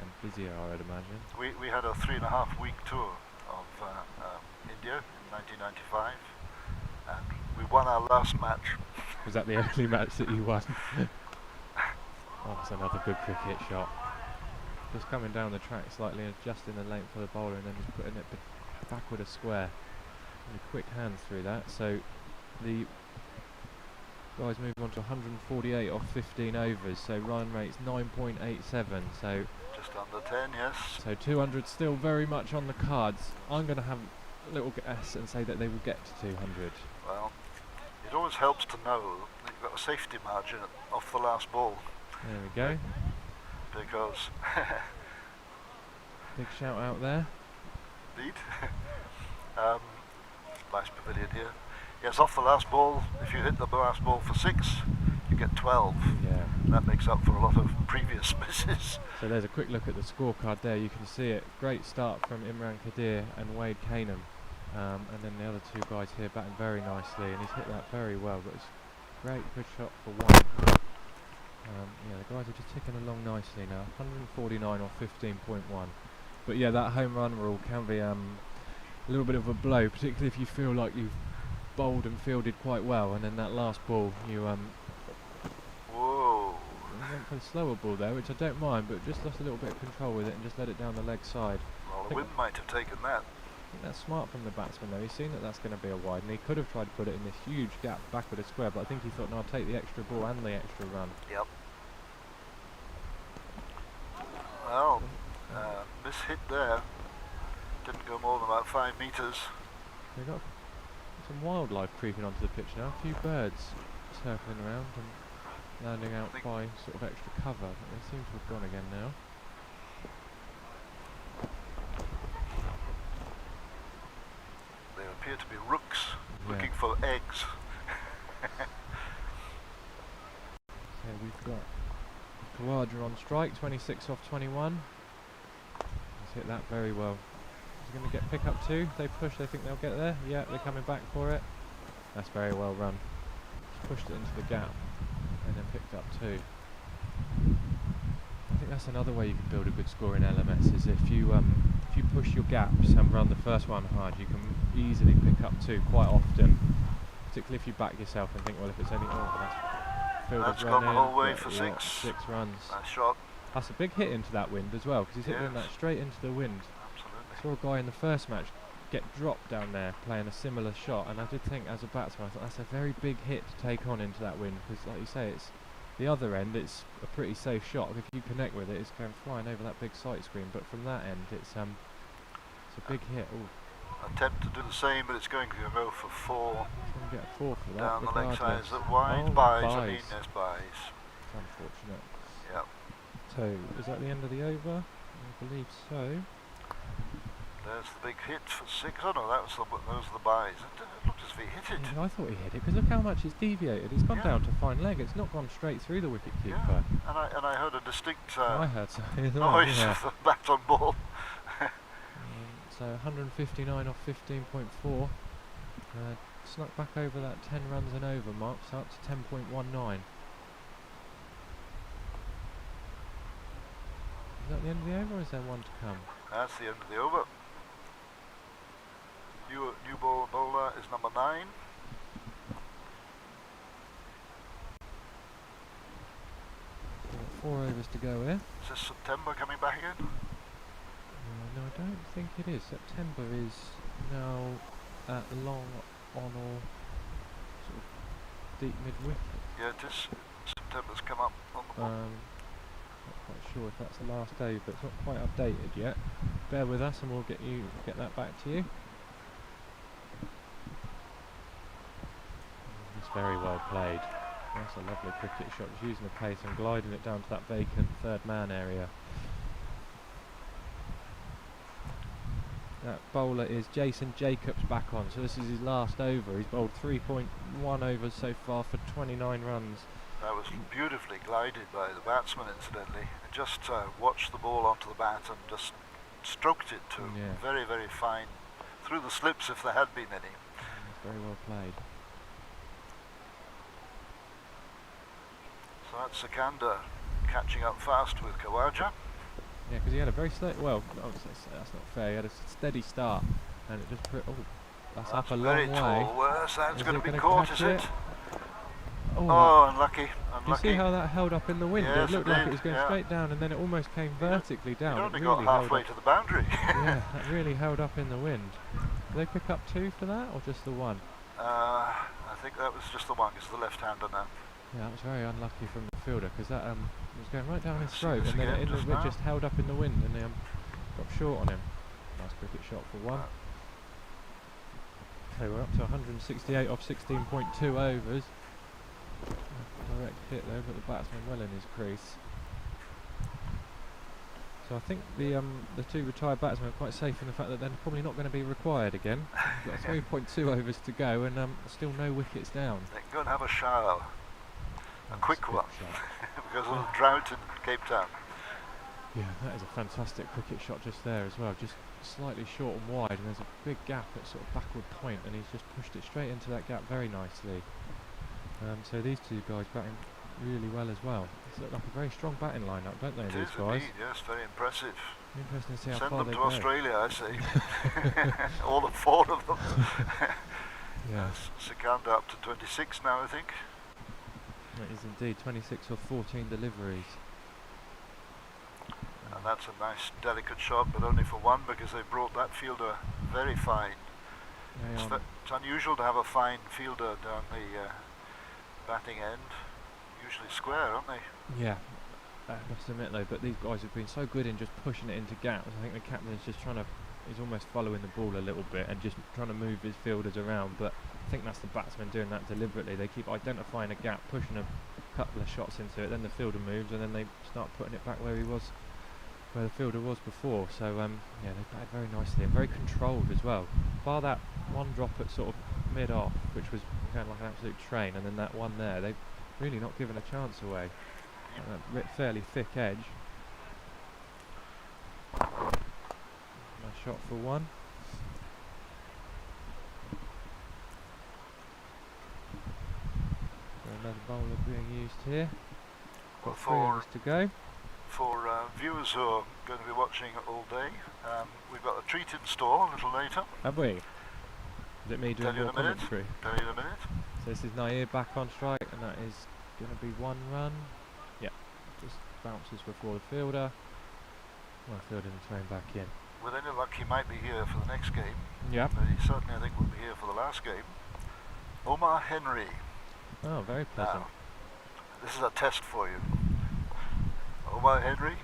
And busier, I'd imagine. We had a 3.5-week tour of India in 1995, and we won our last match. Was that the only match that you won? Oh, that's another good cricket shot. Just coming down the track slightly, adjusting the length for the bowler, and then just putting it back with a square. Really quick hands through that. So the guys move on to 148 off 15 overs. So run rate's 9.87. So just under 10, yes. So 200 still very much on the cards. I'm going to have a little guess and say that they will get to 200. Well, it always helps to know that you've got a safety margin off the last ball. There we go. Because big shout out there. Indeed. Nice pavilion here. Yes, off the last ball, if you hit the last ball for 6, you get 12. Yeah. That makes up for a lot of previous misses. So there's a quick look at the scorecard there. You can see it. Great start from Imran Kadir and Wade Kanum. And then the other 2 guys here batting very nicely, and he's hit that very well. But it's great good shot for 1. Yeah, the guys are just ticking along nicely now. 149 off 15.1. But yeah, that home run rule can be a little bit of a blow, particularly if you feel like you've bowled and fielded quite well, and then that last ball you Whoa. went for the slower ball there, which I don't mind, but just lost a little bit of control with it and just let it down the leg side. Well, the wind might have taken that. I think that's smart from the batsman though. He's seen that that's going to be a wide, and he could have tried to put it in this huge gap back of the square, but I think he thought, no, I'll take the extra ball and the extra run. Yep. Well, miss hit there. Didn't go more than about 5 metres. We've got some wildlife creeping onto the pitch now. A few birds circling around and landing out by sort of extra cover. But they seem to have gone again now. They appear to be rooks looking for eggs. So we've got Khawaja on strike, 26 off 21. He's hit that very well. He's going to get pick up 2. They push, they think they'll get there. Yeah, they're coming back for it. That's very well run. Just pushed it into the gap and then picked up 2. I think that's another way you can build a good score in LMS, is if you push your gaps and run the first one hard, you can easily pick up 2 quite often. Particularly if you back yourself and think, well, if it's only That's gone the whole way for 6. 6 runs. Nice shot. That's a big hit into that wind as well, because he's hitting that straight into the wind. Absolutely. I saw a guy in the first match get dropped down there playing a similar shot, and I did think as a batsman, I thought that's a very big hit to take on into that wind, because like you say, it's the other end, it's a pretty safe shot. If you connect with it, it's going flying over that big sight screen, but from that end, it's a big hit. Ooh. Attempt to do the same, but it's going to go for 4. Going to get a 4 for that. Down the leg side, is it wide? Oh, buys, buys. I mean, yes, buys. It's unfortunate. Yep. So, is that the end of the over? I believe so. There's the big hit for 6. Oh no, those are the buys. It looked as if he hit it. Yeah, I thought he hit it, because look how much it's deviated. It's gone down to fine leg. It's not gone straight through the wicket keeper. Yeah. And I heard a distinct I heard so as well, noise of the bat on ball. So 159 off 15.4. Snuck back over that 10 runs and over mark, so up to 10.19. Is that the end of the over, or is there one to come? That's the end of the over. New bowler is number 9. So 4 overs to go here. Is this September coming back again? No, I don't think it is. September is now at long on or sort of deep midwick. Yeah, it is. September's come up on the book. Not quite sure if that's the last day, but it's not quite updated yet. Bear with us and we'll get that back to you. It's very well played. That's a lovely cricket shot, just using the pace and gliding it down to that vacant third man area. That bowler is Jason Jacobs back on, so this is his last over. He's bowled 3.1 overs so far for 29 runs. That was beautifully glided by the batsman, incidentally. Just watched the ball onto the bat and just stroked it to very, very fine, through the slips if there had been any. Very well played. So that's Sikandar catching up fast with Khawaja. Yeah, because he had a very slow, well, that's not fair, he had a steady start, and it just that's up a long way. Very tall, that's going to be caught, is it? Oh, unlucky. You see how that held up in the wind? Yes, it looked like it was going straight down, and then it almost came vertically down. It only got halfway to the boundary. Yeah, that really held up in the wind. Did they pick up 2 for that, or just the 1? I think that was just the 1, because the left-hander now. Yeah, that was very unlucky from the fielder, because that was going right down his throat, and then it just held up in the wind, and they got short on him. Nice cricket shot for 1. Okay, we're up to 168 off 16.2 overs. Direct hit there, but the batsman well in his crease. So I think the 2 retired batsmen are quite safe in the fact that they're probably not going to be required again. We've got 3.2 overs to go, and still no wickets down. They can go and have a shower. A quick one, because of the drought in Cape Town. Yeah, that is a fantastic cricket shot just there as well, just slightly short and wide, and there's a big gap at sort of backward point, and he's just pushed it straight into that gap very nicely. So these 2 guys batting really well as well. It's like a very strong batting lineup, don't they, these guys? Indeed, yes, very impressive. Interesting to see how Send far them they to go. Australia, I say. All 4 of them. Yeah. Sikandar up to 26 now, I think. It is indeed 26 or 14 deliveries. And that's a nice delicate shot, but only for one, because they brought that fielder very fine. It's unusual to have a fine fielder down the batting end. Usually square, aren't they? Yeah, I must admit though, but these guys have been so good in just pushing it into gaps. I think the captain is just he's almost following the ball a little bit and just trying to move his fielders around, but I think that's the batsman doing that deliberately. They keep identifying a gap, pushing a couple of shots into it, then the fielder moves and then they start putting it back where the fielder was before. So yeah, they batted very nicely and very controlled as well. Bar that one drop at sort of mid-off, which was going like an absolute train, and then that one there, they've really not given a chance away. A fairly thick edge. Nice shot for one. So another bowler being used here. Got 3 overs to go. For viewers who are going to be watching all day, we've got a treat in store a little later. Have we? Is it me doing more commentary? Tell you in a minute. So this is Nair back on strike, and that is going to be 1 run. Yeah, just bounces before the fielder. Well, fielder and thrown back in. With any luck, he might be here for the next game. Yeah. But he certainly, I think, will be here for the last game. Omar Henry. Oh, very pleasant. Now, this is a test for you. Omar Henry,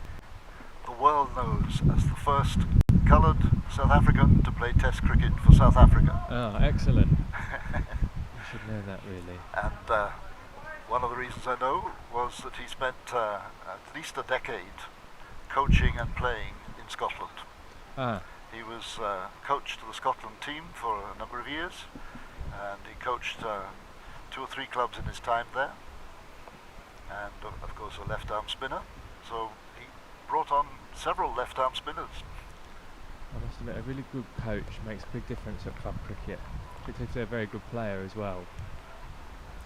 the world knows as the first coloured South African to play Test cricket for South Africa. Oh, excellent. You should know that, really. And one of the reasons I know was that he spent at least a decade coaching and playing in Scotland. He was coach to the Scotland team for a number of years, and he coached 2 or 3 clubs in his time there, and of course a left-arm spinner. So he brought on several left-arm spinners. I must admit, a really good coach makes a big difference at club cricket, particularly if they're a very good player as well.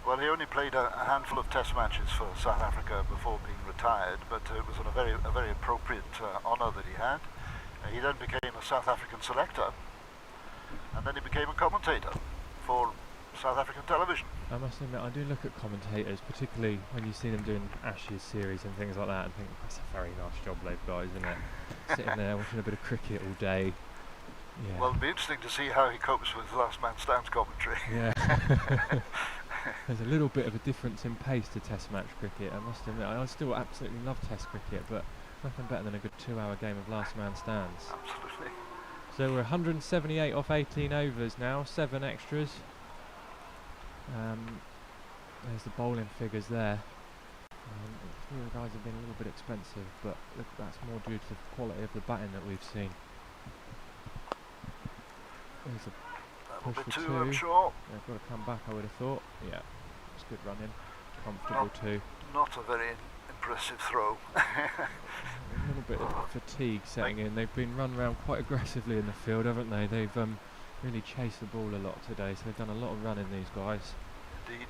Well, he only played a handful of Test matches for South Africa before being retired, but it was a very appropriate honour that he had. He then became a South African selector, and then he became a commentator for South African television. I must admit, I do look at commentators, particularly when you see them doing Ashes series and things like that, and think that's a very nice job they've got, isn't it? Sitting there watching a bit of cricket all day. Yeah. Well, it'll be interesting to see how he copes with Last Man Stands commentary. Yeah. There's a little bit of a difference in pace to Test match cricket, I must admit. I still absolutely love Test cricket, but nothing better than a good 2-hour game of Last Man Stands. Absolutely. So we're 178 off 18 overs now, 7 extras. There's the bowling figures there. A few of the guys have been a little bit expensive, but that's more due to the quality of the batting that we've seen. There's a push for 2. I'm sure. They've got to come back, I would have thought. Yeah, it's good running. Comfortable too. Not a very impressive throw. A little bit of fatigue setting in. They've been run around quite aggressively in the field, haven't they? They've really chased the ball a lot today, so they've done a lot of running, these guys. Indeed.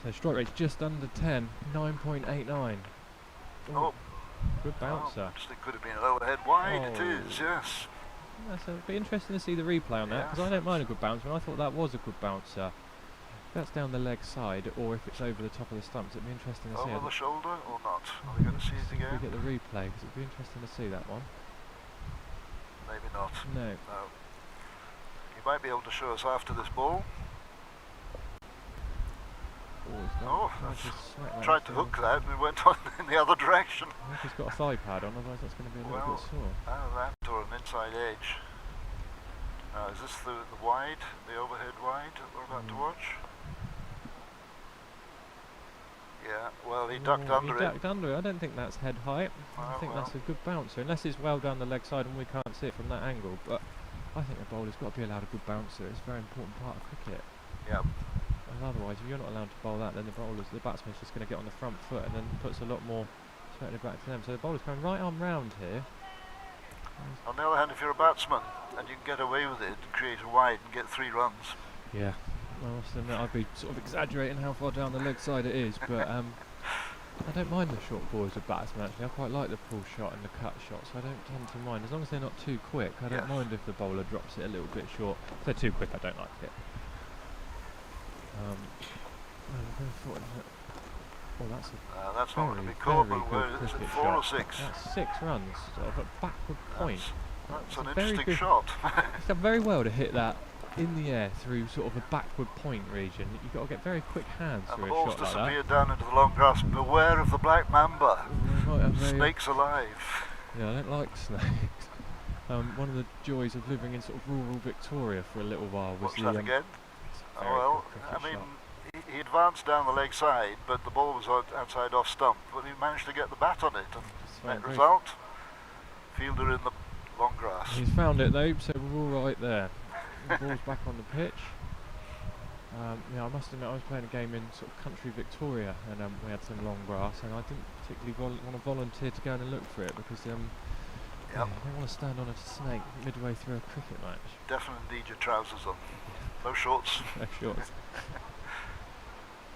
So strike rate's just under 10, 9.89. Oh, good bouncer. It could have been an overhead wide. It Oh. is, yes. Yeah, so it'll be interesting to see the replay on that, because I don't mind a good bouncer, and I thought that was a good bouncer. If that's down the leg side, or if it's over the top of the stumps, it'd be interesting to see. Over the shoulder or not? Are we going to see it again? If we get the replay, because it'd be interesting to see that one. Maybe not. No. No. He might be able to show us after this ball. Oh, tried to hook that and it went on in the other direction. I think he's got a thigh pad on, otherwise that's going to be a little bit sore. That or an inside edge. Now, is this the wide, the overhead wide that we're about to watch? Yeah, well, he ducked under it. He ducked under it. I don't think that's head height. I think that's a good bouncer, unless it's well down the leg side and we can't see it from that angle. But I think the bowler's got to be allowed a good bouncer. It's a very important part of cricket. Yeah. Otherwise, if you're not allowed to bowl that, then the batsman's just going to get on the front foot and then puts a lot more certainly back to them. So the bowler's going right arm round here. On the other hand, if you're a batsman and you can get away with it and create a wide and get 3 runs. Yeah, I must admit I'd be sort of exaggerating how far down the leg side it is, but I don't mind the short balls of batsmen actually. I quite like the pull shot and the cut shot, so I don't tend to mind. As long as they're not too quick, I don't mind if the bowler drops it a little bit short. If they're too quick, I don't like it. Unfortunate. Oh, that's a That's not going to very, be caught, very but good where is it? cricket 4 or shot. 6? That's 6 runs, sort of a backward point. That's It's an a very interesting good shot. It's done very well to hit that in the air through sort of a backward point region. You've got to get very quick hands And through the a ball's shot like that. disappeared down into the long grass. Beware of the black mamba. Very, Snakes alive. yeah, I don't like snakes. One of the joys of living in sort of rural Victoria for a little while was Watch that again. very Well, good I cricket mean, shot. he advanced down the leg side, but the ball was outside off stump. But he managed to get the bat on it, and net result, fielder in the long grass. He's found it though, so we're all right there. The ball's back on the pitch. Yeah, I must admit, I was playing a game in sort of country Victoria, and we had some long grass, and I didn't particularly want to volunteer to go in and look for it because yeah, I don't want to stand on a snake midway through a cricket match. Definitely need your trousers on. No shorts. No shorts.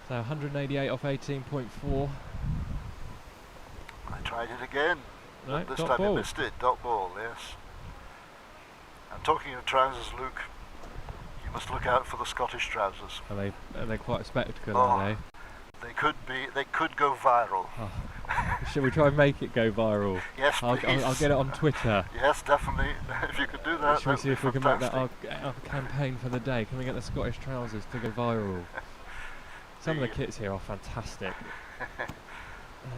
So 188 off 18.4. I tried it again. No, but this dot time ball. he missed it. Dot ball, yes. And talking of trousers, Luke, you must look out for the Scottish trousers. Are they quite a spectacle, Oh, are they? They could go viral. Oh. Shall we try and make it go viral? Yes, I'll please. get it on Twitter. Yes, definitely. If you could do that, Shall we see if we can make that fantastic. our campaign for the day? Can we get the Scottish trousers to go viral? Some of the kits here are fantastic.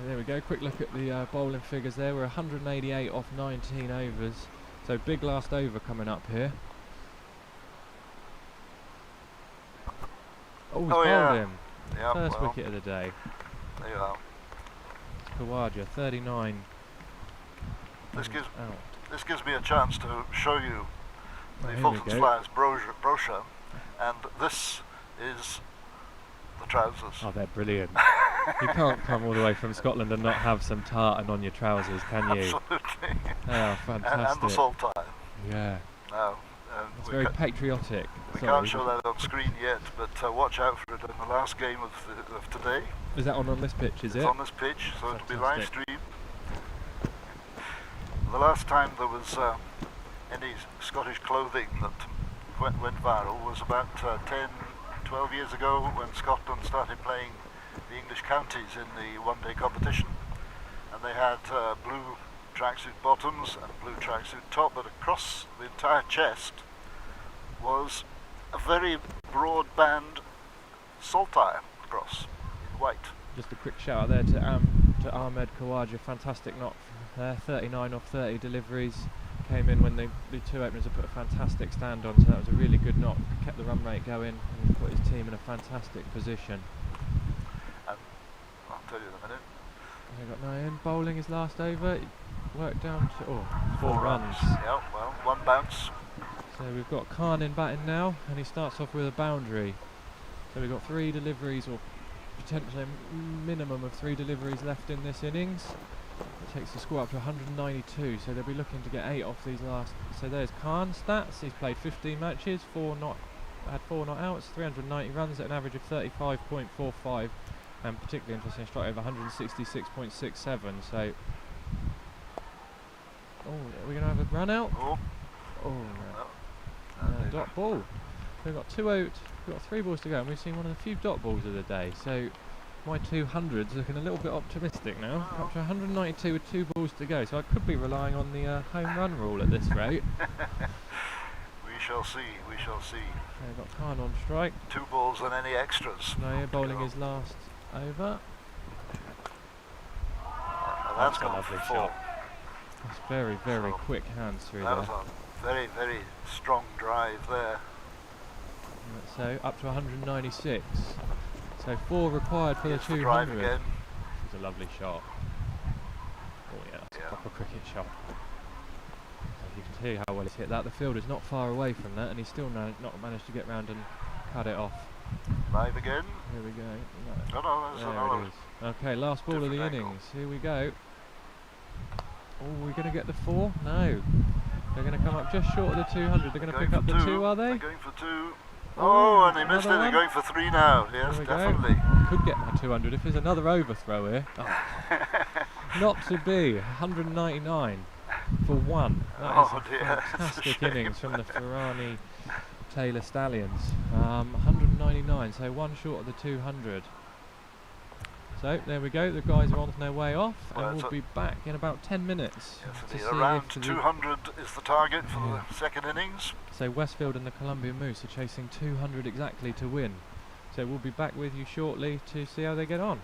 There we go, quick look at the bowling figures there. We're 188 off 19 overs. So big last over coming up here. Oh, he's bowled him. Yeah, First wicket of the day. There you are. Khawaja, 39. This out. gives me a chance to show you the Here we Fulton's go. Flyers brochure, and this is the trousers. Oh, they're brilliant. You can't come all the way from Scotland and not have some tartan on your trousers, can you? Absolutely. They are fantastic. And the salt tie. Yeah. No, It's very patriotic. we can't show that on screen yet, but watch out for it in the last game of today. Is that on this pitch, is It's it? on this pitch, so it'll be live Fantastic. streamed. The last time there was any Scottish clothing that went viral was about 10, 12 years ago when Scotland started playing the English counties in the one-day competition. And they had blue tracksuit bottoms and blue tracksuit top, but across the entire chest was a very broad band salt tie across in white. Just a quick shout out there to Ahmed Khawaja, fantastic knock there, 39 off 30 deliveries. Came in when the two openers had put a fantastic stand on, so that was a really good knock, kept the run rate going and put his team in a fantastic position. And I'll tell you in a minute. They got 9 bowling his last over, it worked down to 4 runs. Yeah, well, one bounce. So we've got Khan in batting now, and he starts off with a boundary. So we've got 3 deliveries, or potentially a minimum of 3 deliveries left in this innings. It takes the score up to 192, so they'll be looking to get 8 off these last. So there's Khan's stats. He's played 15 matches, had 4 not outs, 390 runs at an average of 35.45, and particularly interesting strike rate of 166.67. So, are we going to have a run out? Dot ball. We've got 3 balls to go, and we've seen one of the few dot balls of the day. So my 200's looking a little bit optimistic now. Up to 192 with 2 balls to go, so I could be relying on the home run rule at this rate. We shall see, we shall see. We've got Khan on strike. 2 balls and any extras. No, bowling his last over. And that's a gone lovely for 4. shot. That's very, very quick hands through That there. was a very, very strong drive there. So up to 196. So 4 required for Here's the 200. drive again. It's a lovely shot. Oh yeah, that's a proper cricket shot. So you can see how well he's hit that. The fielder's not far away from that, and he's still not managed to get round and cut it off. Live again. Here we go. No, there's another. It is. Okay, last ball of the Different innings. Here we go. Oh, we're going to get the 4? No. They're going to come up just short of the 200. They're going to pick up the 2, are they? They're going for 2. Oh, and they missed it. Another They're going for 3 now. Yes, There we definitely. go. Could get my 200 if there's another overthrow here. Oh. Not to be. 199 for 1. That is a dear, fantastic innings from the Farani Taylor Stallions. 199, so 1 short of the 200. So there we go, the guys are on their way off, Well, and it's we'll be back in about 10 minutes. Yes, to indeed. see Around if the 200 is the target for Yeah. the second innings. So Westfield and the Columbian Moose are chasing 200 exactly to win. So we'll be back with you shortly to see how they get on.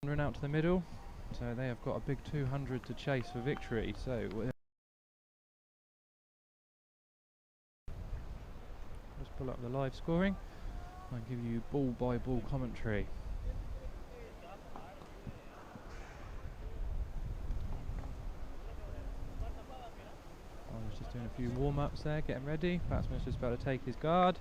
run out to the middle, so they have got a big 200 to chase for victory. So let's pull up the live scoring and give you ball by ball commentary. I was just doing a few warm-ups there, getting ready. Batsman's just about to take his guard.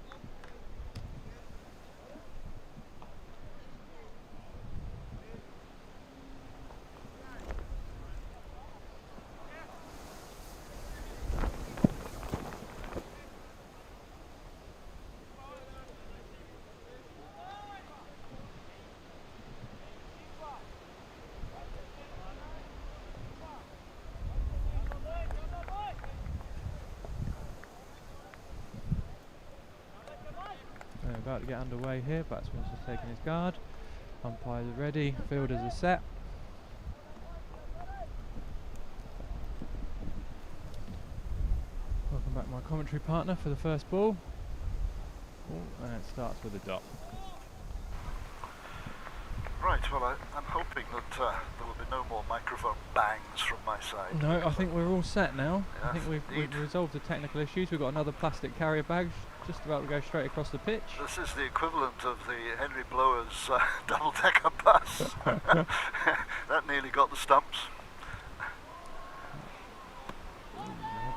About to get underway here. Batsman's just taking his guard. Umpires are ready. Fielders are set. Welcome back, my commentary partner, for the first ball. Oh, and it starts with a dot. Right, well I'm hoping that there will be no more microphone bangs from my side. No, I think we're all set now. Yeah, I think we've resolved the technical issues. We've got another plastic carrier bag just about to go straight across the pitch. This is the equivalent of the Henry Blower's double-decker bus. That nearly got the stumps.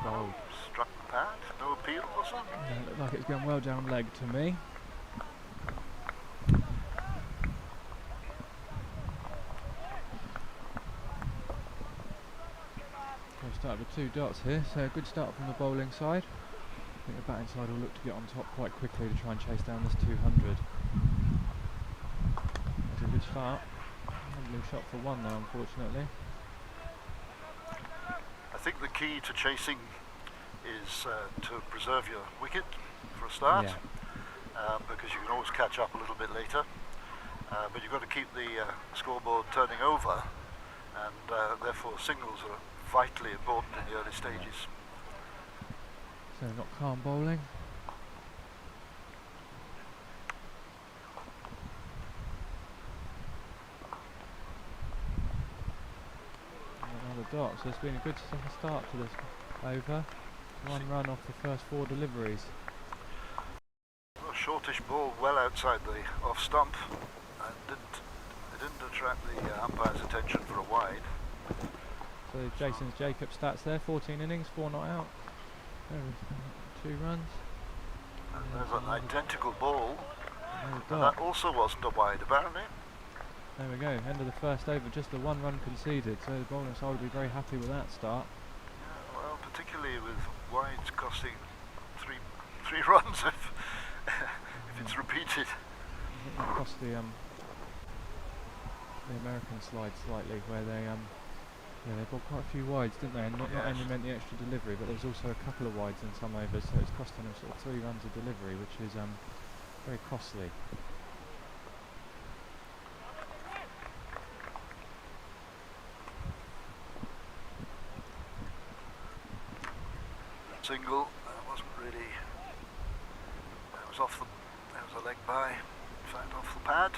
Gold. Struck the pad, no appeal or something? Yeah, looked like it's going well down leg to me. We'll start with 2 dots here, so a good start from the bowling side. I think the batting side will look to get on top quite quickly to try and chase down this 200. That's a good start. Lovely shot for 1 though, unfortunately. I think the key to chasing is to preserve your wicket for a start, because you can always catch up a little bit later. But you've got to keep the scoreboard turning over, and therefore singles are vitally important in the early stages. So not calm bowling. Another dot, so it's been a good start to this over. 1 run off the first 4 deliveries. A shortish ball well outside the off stump, and didn't attract the umpire's attention for a wide. So Jason's Jacob stats there, 14 innings, 4 not out. 2 runs. And there's an identical ball, and that also wasn't a wide apparently. There we go, end of the first over, just the 1 run conceded, so the bowling side will be very happy with that start. Yeah, well, particularly with wides costing three runs if it's repeated. I think it cost the American slide slightly, where they they bought quite a few wides, didn't they? And not only meant the extra delivery, but there was also a couple of wides in some overs, so it's costing them sort of 3 runs of delivery, which is very costly. Single, wasn't really. That was off the. That was a leg by. In fact, off the pad.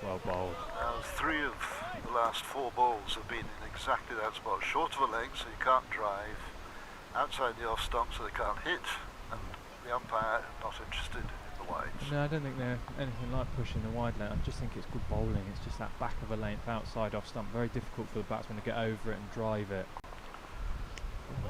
Well bowled. Now, 3 of the last 4 balls have been in exactly that spot. Short of a leg, so you can't drive. Outside the off stump, so they can't hit. And the umpire not interested in the wides. No, I don't think they're anything like pushing the wide length. I just think it's good bowling. It's just that back of a length outside off stump. Very difficult for the batsman to get over it and drive it.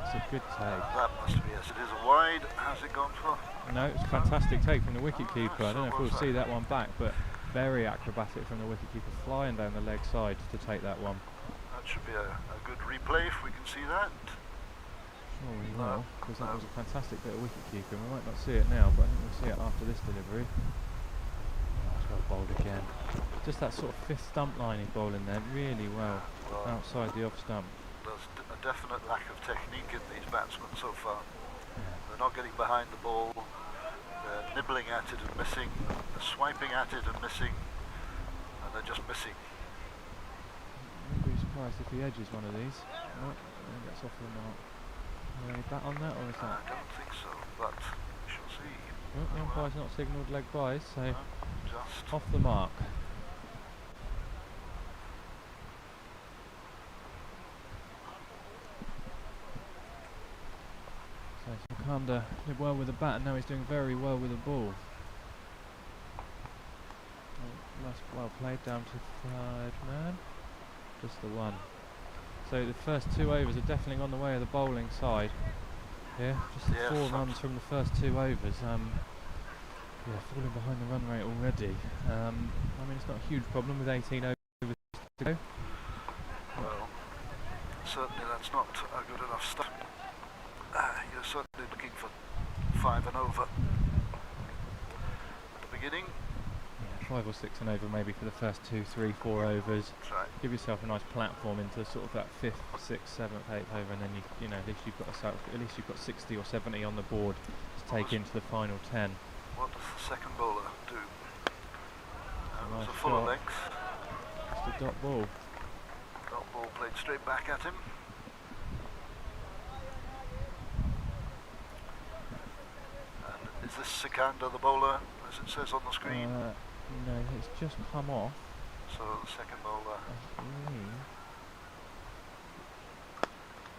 It's a good take. That must be, yes, it is a wide. How's it gone for? No, it's a fantastic take from the wicketkeeper. I don't know if we'll see that one back, but very acrobatic from the wicketkeeper, flying down the leg side to take that one. That should be a good replay if we can see that. Sure we will, because that was a fantastic bit of wicketkeeping. We might not see it now, but I think we'll see it after this delivery. Oh, it's well bowled again. Just that sort of 5th stump line he bowled in there, really well, outside the off stump. There's a definite lack of technique in these batsmen so far. Yeah. They're not getting behind the ball, they're nibbling at it and missing, they're swiping at it and missing, and they're just missing. Maybe he's surprised if he edges one of these. Nope, and gets off the mark. Is there any bat on that, or is that? I don't think so, but we shall see. Oh, the umpire's not signalled leg byes, so No, just off the mark. So Sakanda did well with the bat, and now he's doing very well with the ball. That's well played down to third man. Just the one. So the first 2 overs are definitely on the way of the bowling side. Yeah, just the 4 runs from the first 2 overs. Yeah, falling behind the run rate already. I mean, it's not a huge problem with 18 overs to go. well, certainly that's not a good enough start. You're certainly looking for 5 and over at the beginning. Yeah, 5 or 6 and over maybe for the first 2, 3, 4 overs. That's right. Give yourself a nice platform into sort of that 5th, 6th, 7th, 8th over, and then you know at least you've got 60 or 70 on the board to take into the final 10. What does the second bowler do? That was Nice a fuller shot. length. Just a dot ball. Dot ball played straight back at him. And is this Sikanda the bowler, as it says on the screen? No, it's just come off. So the second bowler. I believe.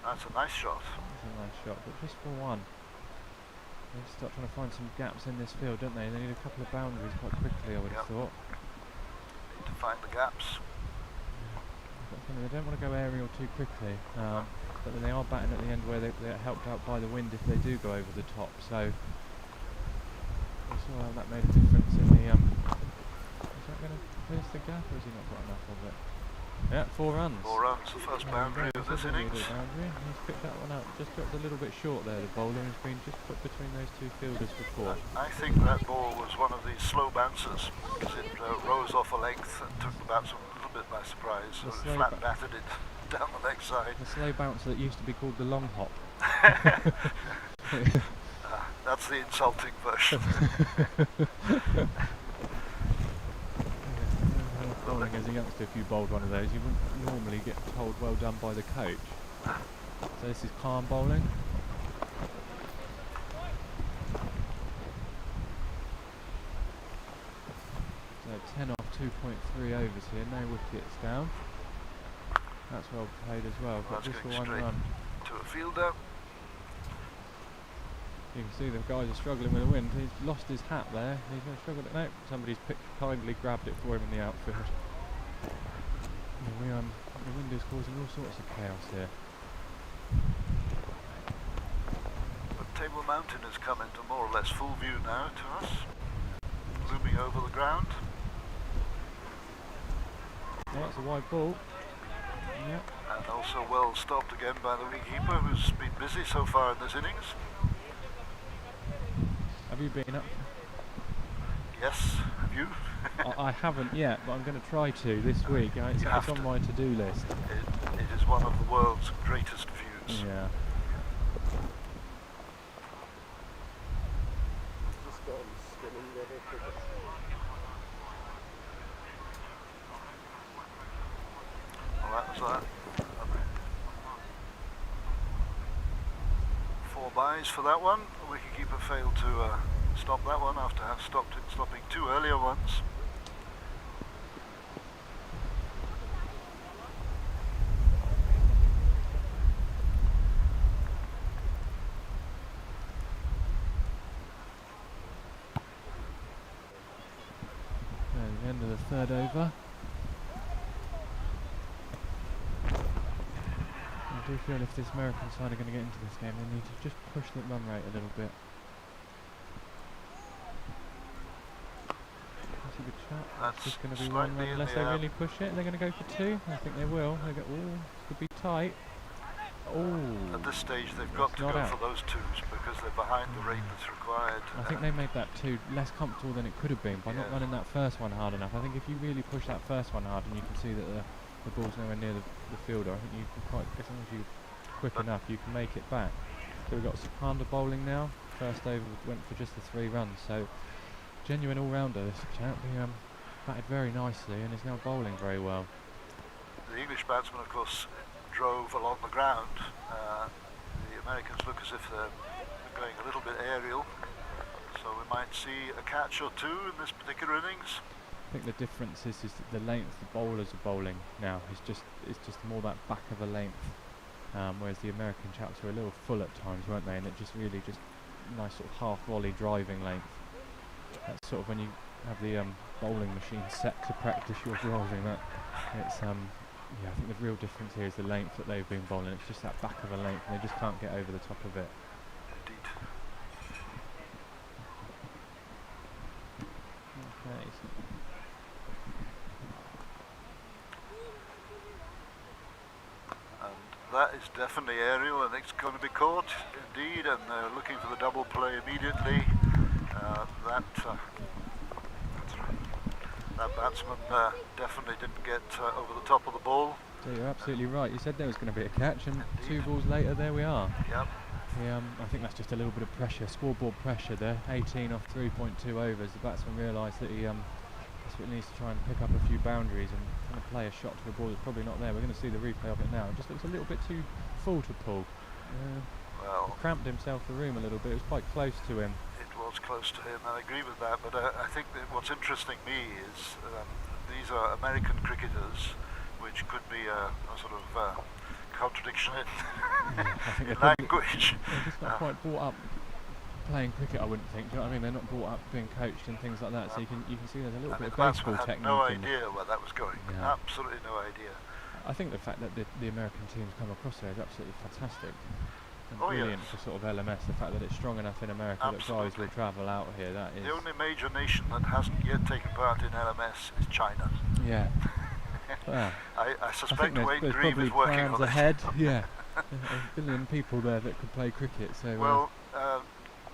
That's a nice shot. That's a nice shot, but just for one. They start trying to find some gaps in this field, don't they? They need a couple of boundaries quite quickly, I would have thought. Need to find the gaps. They don't want to go aerial too quickly, but then they are batting at the end where they're helped out by the wind if they do go over the top. So we saw how that made a difference in the. Is that going to pierce the gap, or has he not got enough of it? Yeah, 4 runs. 4 runs, the first boundary of this innings. He's picked that one up, just dropped a little bit short there. The bowler has been just put between those 2 fielders before. I think that ball was one of these slow bouncers, because it rose off a length and took the batsman a little bit by surprise, so it flat batted it down the leg side. The slow bouncer that used to be called the long hop. That's the insulting version. Bowling as a youngster, if you bowled one of those, you wouldn't normally get told well done by the coach. So this is calm bowling. So 10 off 2.3 overs here, no wickets down. That's well played as well, but just for 1 run. To a fielder. You can see the guys are struggling with the wind. He's lost his hat there. He's going to struggle. No, somebody's kindly grabbed it for him in the outfield. The wind is causing all sorts of chaos here. But Table Mountain has come into more or less full view now to us, looming over the ground. Oh, that's a wide ball. Yep. And also well stopped again by the wicketkeeper, who's been busy so far in this innings. Have you been up? Yes, have you? I haven't yet, but I'm going to try to this week. It's on my to-do list. It is one of the world's greatest views. Yeah. Well, that was that. 4 byes for that one. The wicketkeeper failed to stop that one after stopping 2 earlier ones. The end of the 3rd over. I do feel if this American side are going to get into this game, they need to just push the run rate a little bit. That's a good shot. That's just going to be 1 run unless they really push it. They're going to go for 2. I think they will. They go. Oh, could be tight. Oh. At this stage, they've got to go for those 2s because they're behind the rate that's required. I think they made that 2 less comfortable than it could have been by not running that first one hard enough. I think if you really push that first one hard, and you can see that the ball's nowhere near the fielder, I think you can as long as you're quick enough, you can make it back. So we've got Sakanda bowling now. First over went for just the 3 runs. So genuine all-rounder, this chap. He batted very nicely and is now bowling very well. the English batsmen, of course, drove along the ground. The Americans look as if they're going a little bit aerial, so we might see a catch or two in this particular innings. I think the difference is that the length the bowlers are bowling now is just more that back of a length, whereas the American chaps were a little full at times, weren't they? And it just really just nice sort of half volley driving length. That's sort of when you have the bowling machine set to practice your driving. That it's yeah, I think the real difference here is the length that they've been bowling. It's just that back of a length, and they just can't get over the top of it. Indeed. Okay. And that is definitely aerial, and it's going to be caught, indeed, and they're looking for the double play immediately. That batsman definitely didn't get over the top of the ball. So you're absolutely right. You said there was going to be a catch, and indeed. 2 balls later, there we are. Yep. I think that's just a little bit of pressure, scoreboard pressure there. 18 off 3.2 overs. The batsman realised that he desperately needs to try and pick up a few boundaries and kind of play a shot to a ball that's probably not there. We're going to see the replay of it now. It just looks a little bit too full to pull. Well, he cramped himself the room a little bit. It was quite close to him. Was close to him, I agree with that, but I think that what's interesting me is these are American cricketers, which could be a sort of contradiction in language. They're just not quite brought up playing cricket, I wouldn't think. Do you know what I mean? They're not brought up being coached and things like that, so you can see there's a little bit of baseball technique. No idea where that was going. Yeah. Absolutely no idea. I think the fact that the American teams come across there is absolutely fantastic. Oh, brilliant yes. for sort of LMS, the fact that it's strong enough in America Absolutely. that guys will travel out here. That is the only major nation that hasn't yet taken part in LMS is China. Yeah. Well, I suspect Wayne Green is working on it. ahead. Yeah. There's a billion people there that could play cricket. So well,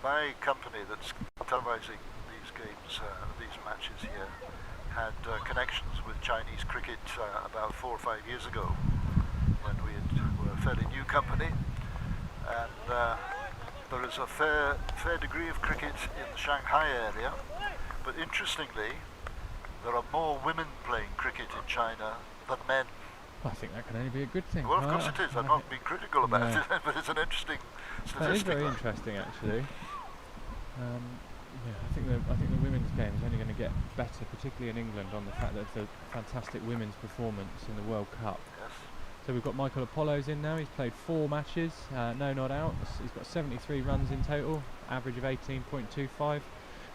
my company that's televising these games, these matches here, had connections with Chinese cricket about 4 or 5 years ago when were a fairly new company. And there is a fair degree of cricket in the Shanghai area, but interestingly, there are more women playing cricket in China than men. I think that can only be a good thing. Well, of course it is. I'm not being critical about it, but it's an interesting statistic. That is very interesting, actually. Yeah, I think the women's game is only going to get better, particularly in England, on the fact that it's a fantastic women's performance in the World Cup. Yes. So we've got Michael Apollo's in now. He's played 4 matches, no not outs. He's got 73 runs in total, average of 18.25.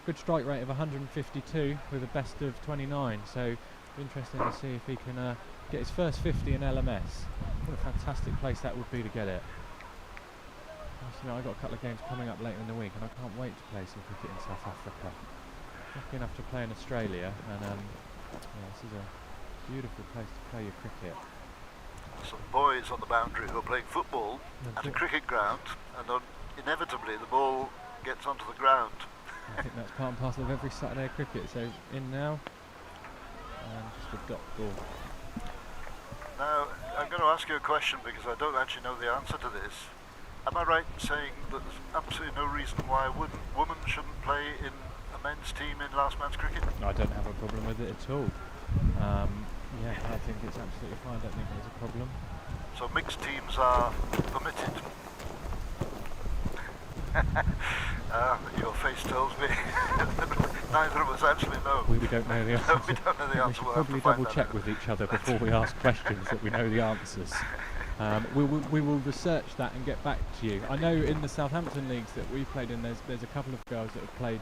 Good strike rate of 152 with a best of 29. So interesting to see if he can get his first 50 in LMS. What a fantastic place that would be to get it. I've got a couple of games coming up later in the week, and I can't wait to play some cricket in South Africa. Lucky enough to play in Australia, and yeah, this is a beautiful place to play your cricket. Some boys on the boundary who are playing football at a cricket ground, and inevitably the ball gets onto the ground. I think that's part and parcel of every Saturday cricket. So in now, and just a dot ball. Now, I'm going to ask you a question because I don't actually know the answer to this. Am I right in saying that there's absolutely no reason why a woman shouldn't play in a men's team in last man's cricket? I don't have a problem with it at all. Yeah, I think it's absolutely fine. I don't think there's a problem. So mixed teams are permitted? Your face tells me neither of us actually know. We don't know the answer. No, we don't know the answer. We should probably double check with each other before we ask questions that we know the answers. We will research that and get back to you. I know in the Southampton leagues that we've played in, there's a couple of girls that have played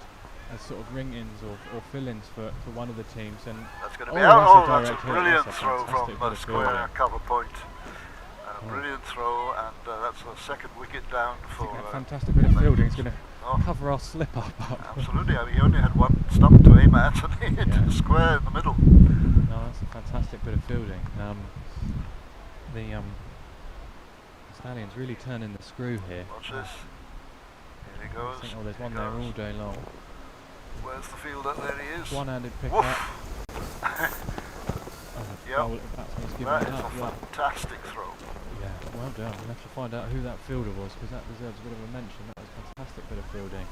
as sort of ring-ins or fill-ins for one of the teams. And that's going to be out. That's a brilliant throw from square cover point. Brilliant throw, and that's the second wicket down for. That fantastic bit of fielding is going to cover our slip up. Absolutely. I mean, he only had one stump to aim at, and he hit the square in the middle. No, that's a fantastic bit of fielding. The Stallions really turning the screw here. Watch this. Here he goes. Oh, there's one there all day long. Where's the fielder? There he is. One-handed pick up. Yep. That is a fantastic throw. Yeah, well done. We'll have to find out who that fielder was, because that deserves a bit of a mention. That was a fantastic bit of fielding.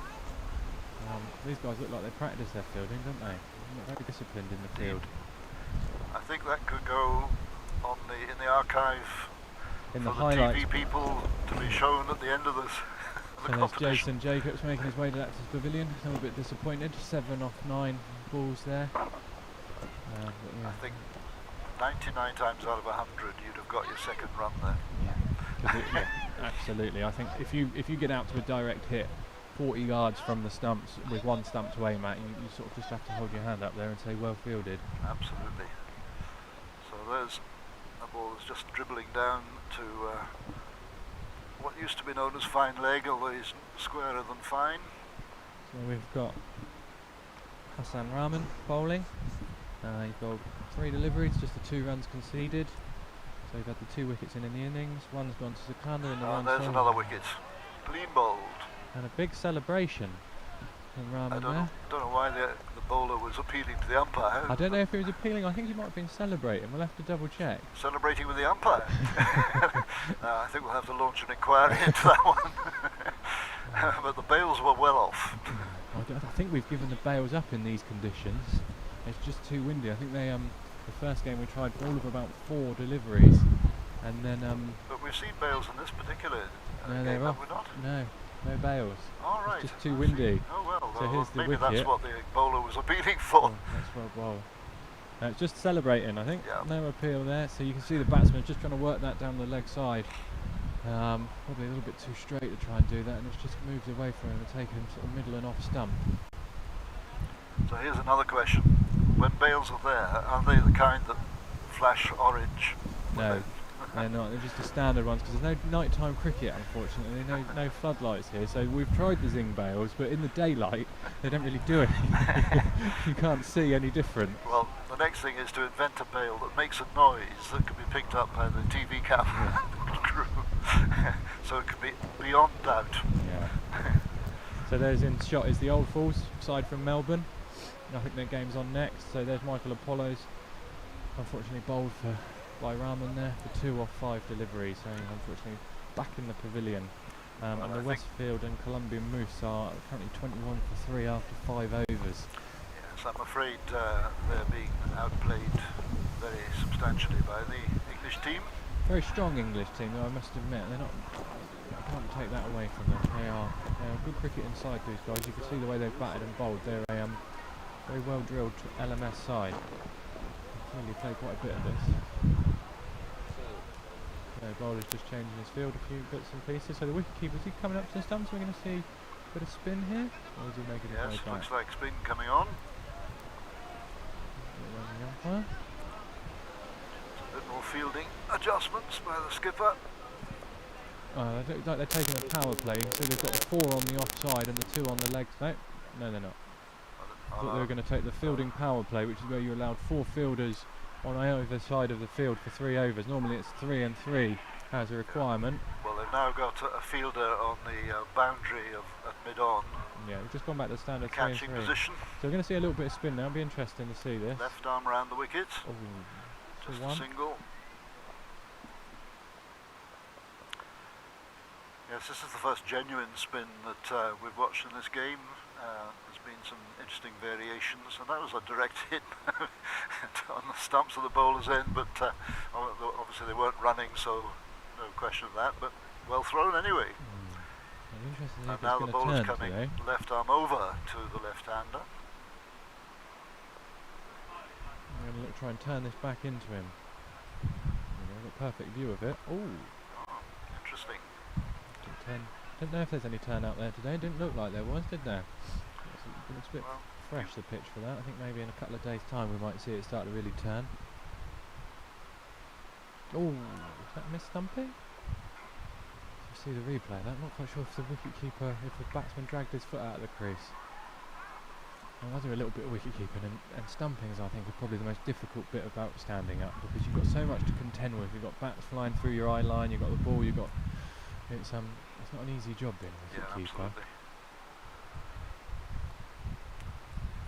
These guys look like they practice their fielding, don't they? They're very disciplined in the field. I think that could go on in the archive in the for the highlights. TV people to be shown at the end of this. So there's Jason Jacobs making his way to Actors Pavilion. A little bit disappointed. 7 off 9 balls there. Yeah. I think 99 times out of 100 you'd have got your second run there. Yeah, absolutely. I think if you get out to a direct hit 40 yards from the stumps with one stump to aim at, you sort of just have to hold your hand up there and say well fielded. Absolutely. So there's a ball that's just dribbling down to what used to be known as fine leg, although he's squarer than fine. So we've got Hassan Rahman bowling. He's bowled 3 deliveries, just the 2 runs conceded. So we've had the 2 wickets in the innings. One's gone to Sakanda in the one. There's another wicket. Clean bowled. And a big celebration from Rahman there. Don't know why the bowler was appealing to the umpire. I don't know if he was appealing. I think he might have been celebrating. We'll have to double check. Celebrating with the umpire. I think we'll have to launch an inquiry into that one. But the bails were well off. I think we've given the bails up in these conditions. It's just too windy. I think they the first game we tried all of about 4 deliveries, and then but we've seen bails in this particular no, game, have we not? No bails. All right. It's just too windy. Oh well. So here's the maybe wicket. That's what the bowler was appealing for. Oh, that's well bowled. No, it's just celebrating, I think. Yeah. No appeal there. So you can see the batsman just trying to work that down the leg side. Probably a little bit too straight to try and do that, and it's just moved away from him and taken him sort of middle and off stump. So here's another question. When bails are there, are they the kind that flash orange? No, they're not. They're just the standard ones, because there's no nighttime cricket, unfortunately. No floodlights here. So we've tried the zing bails, but in the daylight, they don't really do anything. You can't see any different. Well, the next thing is to invent a bail that makes a noise that can be picked up by the TV camera crew. So it can be beyond doubt. Yeah. So there's in shot is the Old Falls side from Melbourne. I think their game's on next. So there's Michael Apollo's, unfortunately bowled by Rahman there for 2 off 5 deliveries. So unfortunately back in the pavilion. And the Westfield and Columbian Moose are currently 21 for 3 after 5 overs. Yes, I'm afraid they're being outplayed very substantially by the English team. Very strong English team, though I must admit. They're not. I can't take that away from them. They are good cricket inside, these guys. You can see the way they've batted and bowled. They're a very well drilled LMS side. They clearly play quite a bit of this. So bowler's just changing his field a few bits and pieces. So the wicketkeeper, is he coming up to the stumps? We're going to see a bit of spin here, or is he making his way back? Looks like spin coming on. Huh? A bit more fielding adjustments by the skipper. They look like they're taking a power play. So they've got the 4 on the offside and the 2 on the legs. No, they're not. I thought they were going to take the fielding power play, which is where you allowed 4 fielders on either side of the field for 3 overs. Normally it's 3 and 3 as a requirement. Well, they've now got a fielder on the boundary at mid-on. Yeah, we've just gone back to standard 3 and 3. Catching position. So we're going to see a little bit of spin now. It'll be interesting to see this. Left arm round the wicket. Ooh, just a single. Yes, this is the first genuine spin that we've watched in this game. There's been some interesting variations, and that was a direct hit on the stumps of the bowler's end, but obviously they weren't running, so no question of that, but well thrown anyway. And now the bowler's coming left arm over to the left-hander. I'm going to try and turn this back into him. I've got a perfect view of it. Ooh. Oh, interesting. Don't know if there's any turn out there today. Didn't look like there was, did there? It looks a bit fresh, the pitch, for that. I think maybe in a couple of days' time we might see it start to really turn. Oh, is that miss stumping? You see the replay. I'm not quite sure if the wicketkeeper, if the batsman dragged his foot out of the crease. I'll do a little bit of wicket keeping, and stumpings I think are probably the most difficult bit about standing up, because you've got so much to contend with. You've got bats flying through your eye line, you've got the ball, it's not an easy job being a wicket keeper. Absolutely.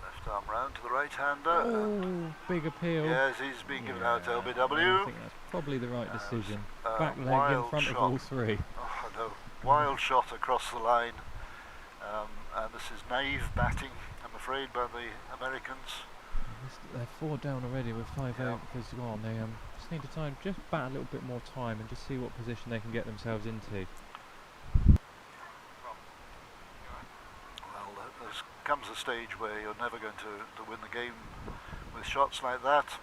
Left arm round to the right hander. Oh, big appeal. Yes, he's been given out to LBW. I think that's probably the right decision. Back leg in front of all 3. Oh no, wild shot across the line. And this is naive batting, I'm afraid, by the Americans. They're 4 down already with 5 Yeah. overs gone. They just need to time, just bat a little bit more time and just see what position they can get themselves into. Well, there comes a stage where you're never going to win the game with shots like that,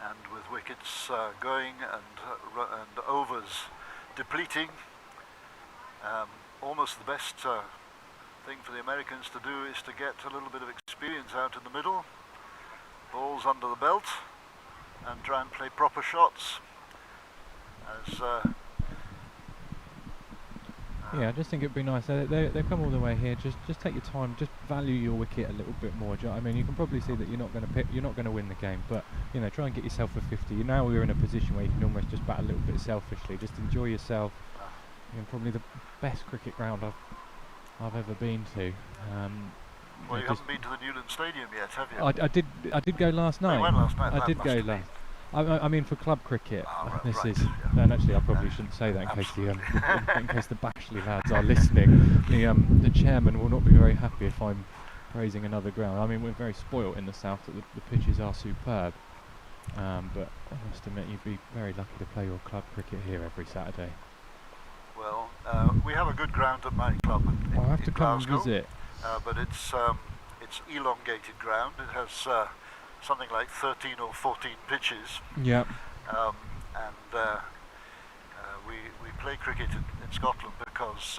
and with wickets going and overs depleting. Almost the best thing for the Americans to do is to get a little bit of experience out in the middle, balls under the belt, and try and play proper shots. As Yeah, I just think it'd be nice. They've come all the way here. Just take your time. Just value your wicket a little bit more. Do you know what I mean? You can probably see that you're not going to win the game, but you know, try and get yourself a 50. Now we're in a position where you can almost just bat a little bit selfishly. Just enjoy yourself. You know, probably the best cricket ground I've ever been to. well, you haven't been to the Newland Stadium yet, have you? I did go last night. You went last night. I did go last. I mean, for club cricket. Right, This right, is, yeah. and actually, I probably shouldn't say that in case in case the Bashley lads are listening. The chairman will not be very happy if I'm praising another ground. I mean, we're very spoilt in the south that the pitches are superb. But I must admit, you'd be very lucky to play your club cricket here every Saturday. Well, we have a good ground at my club in I'll have to come and Glasgow, visit. but it's elongated ground. It has something like 13 or 14 pitches, Yeah. and we play cricket in Scotland because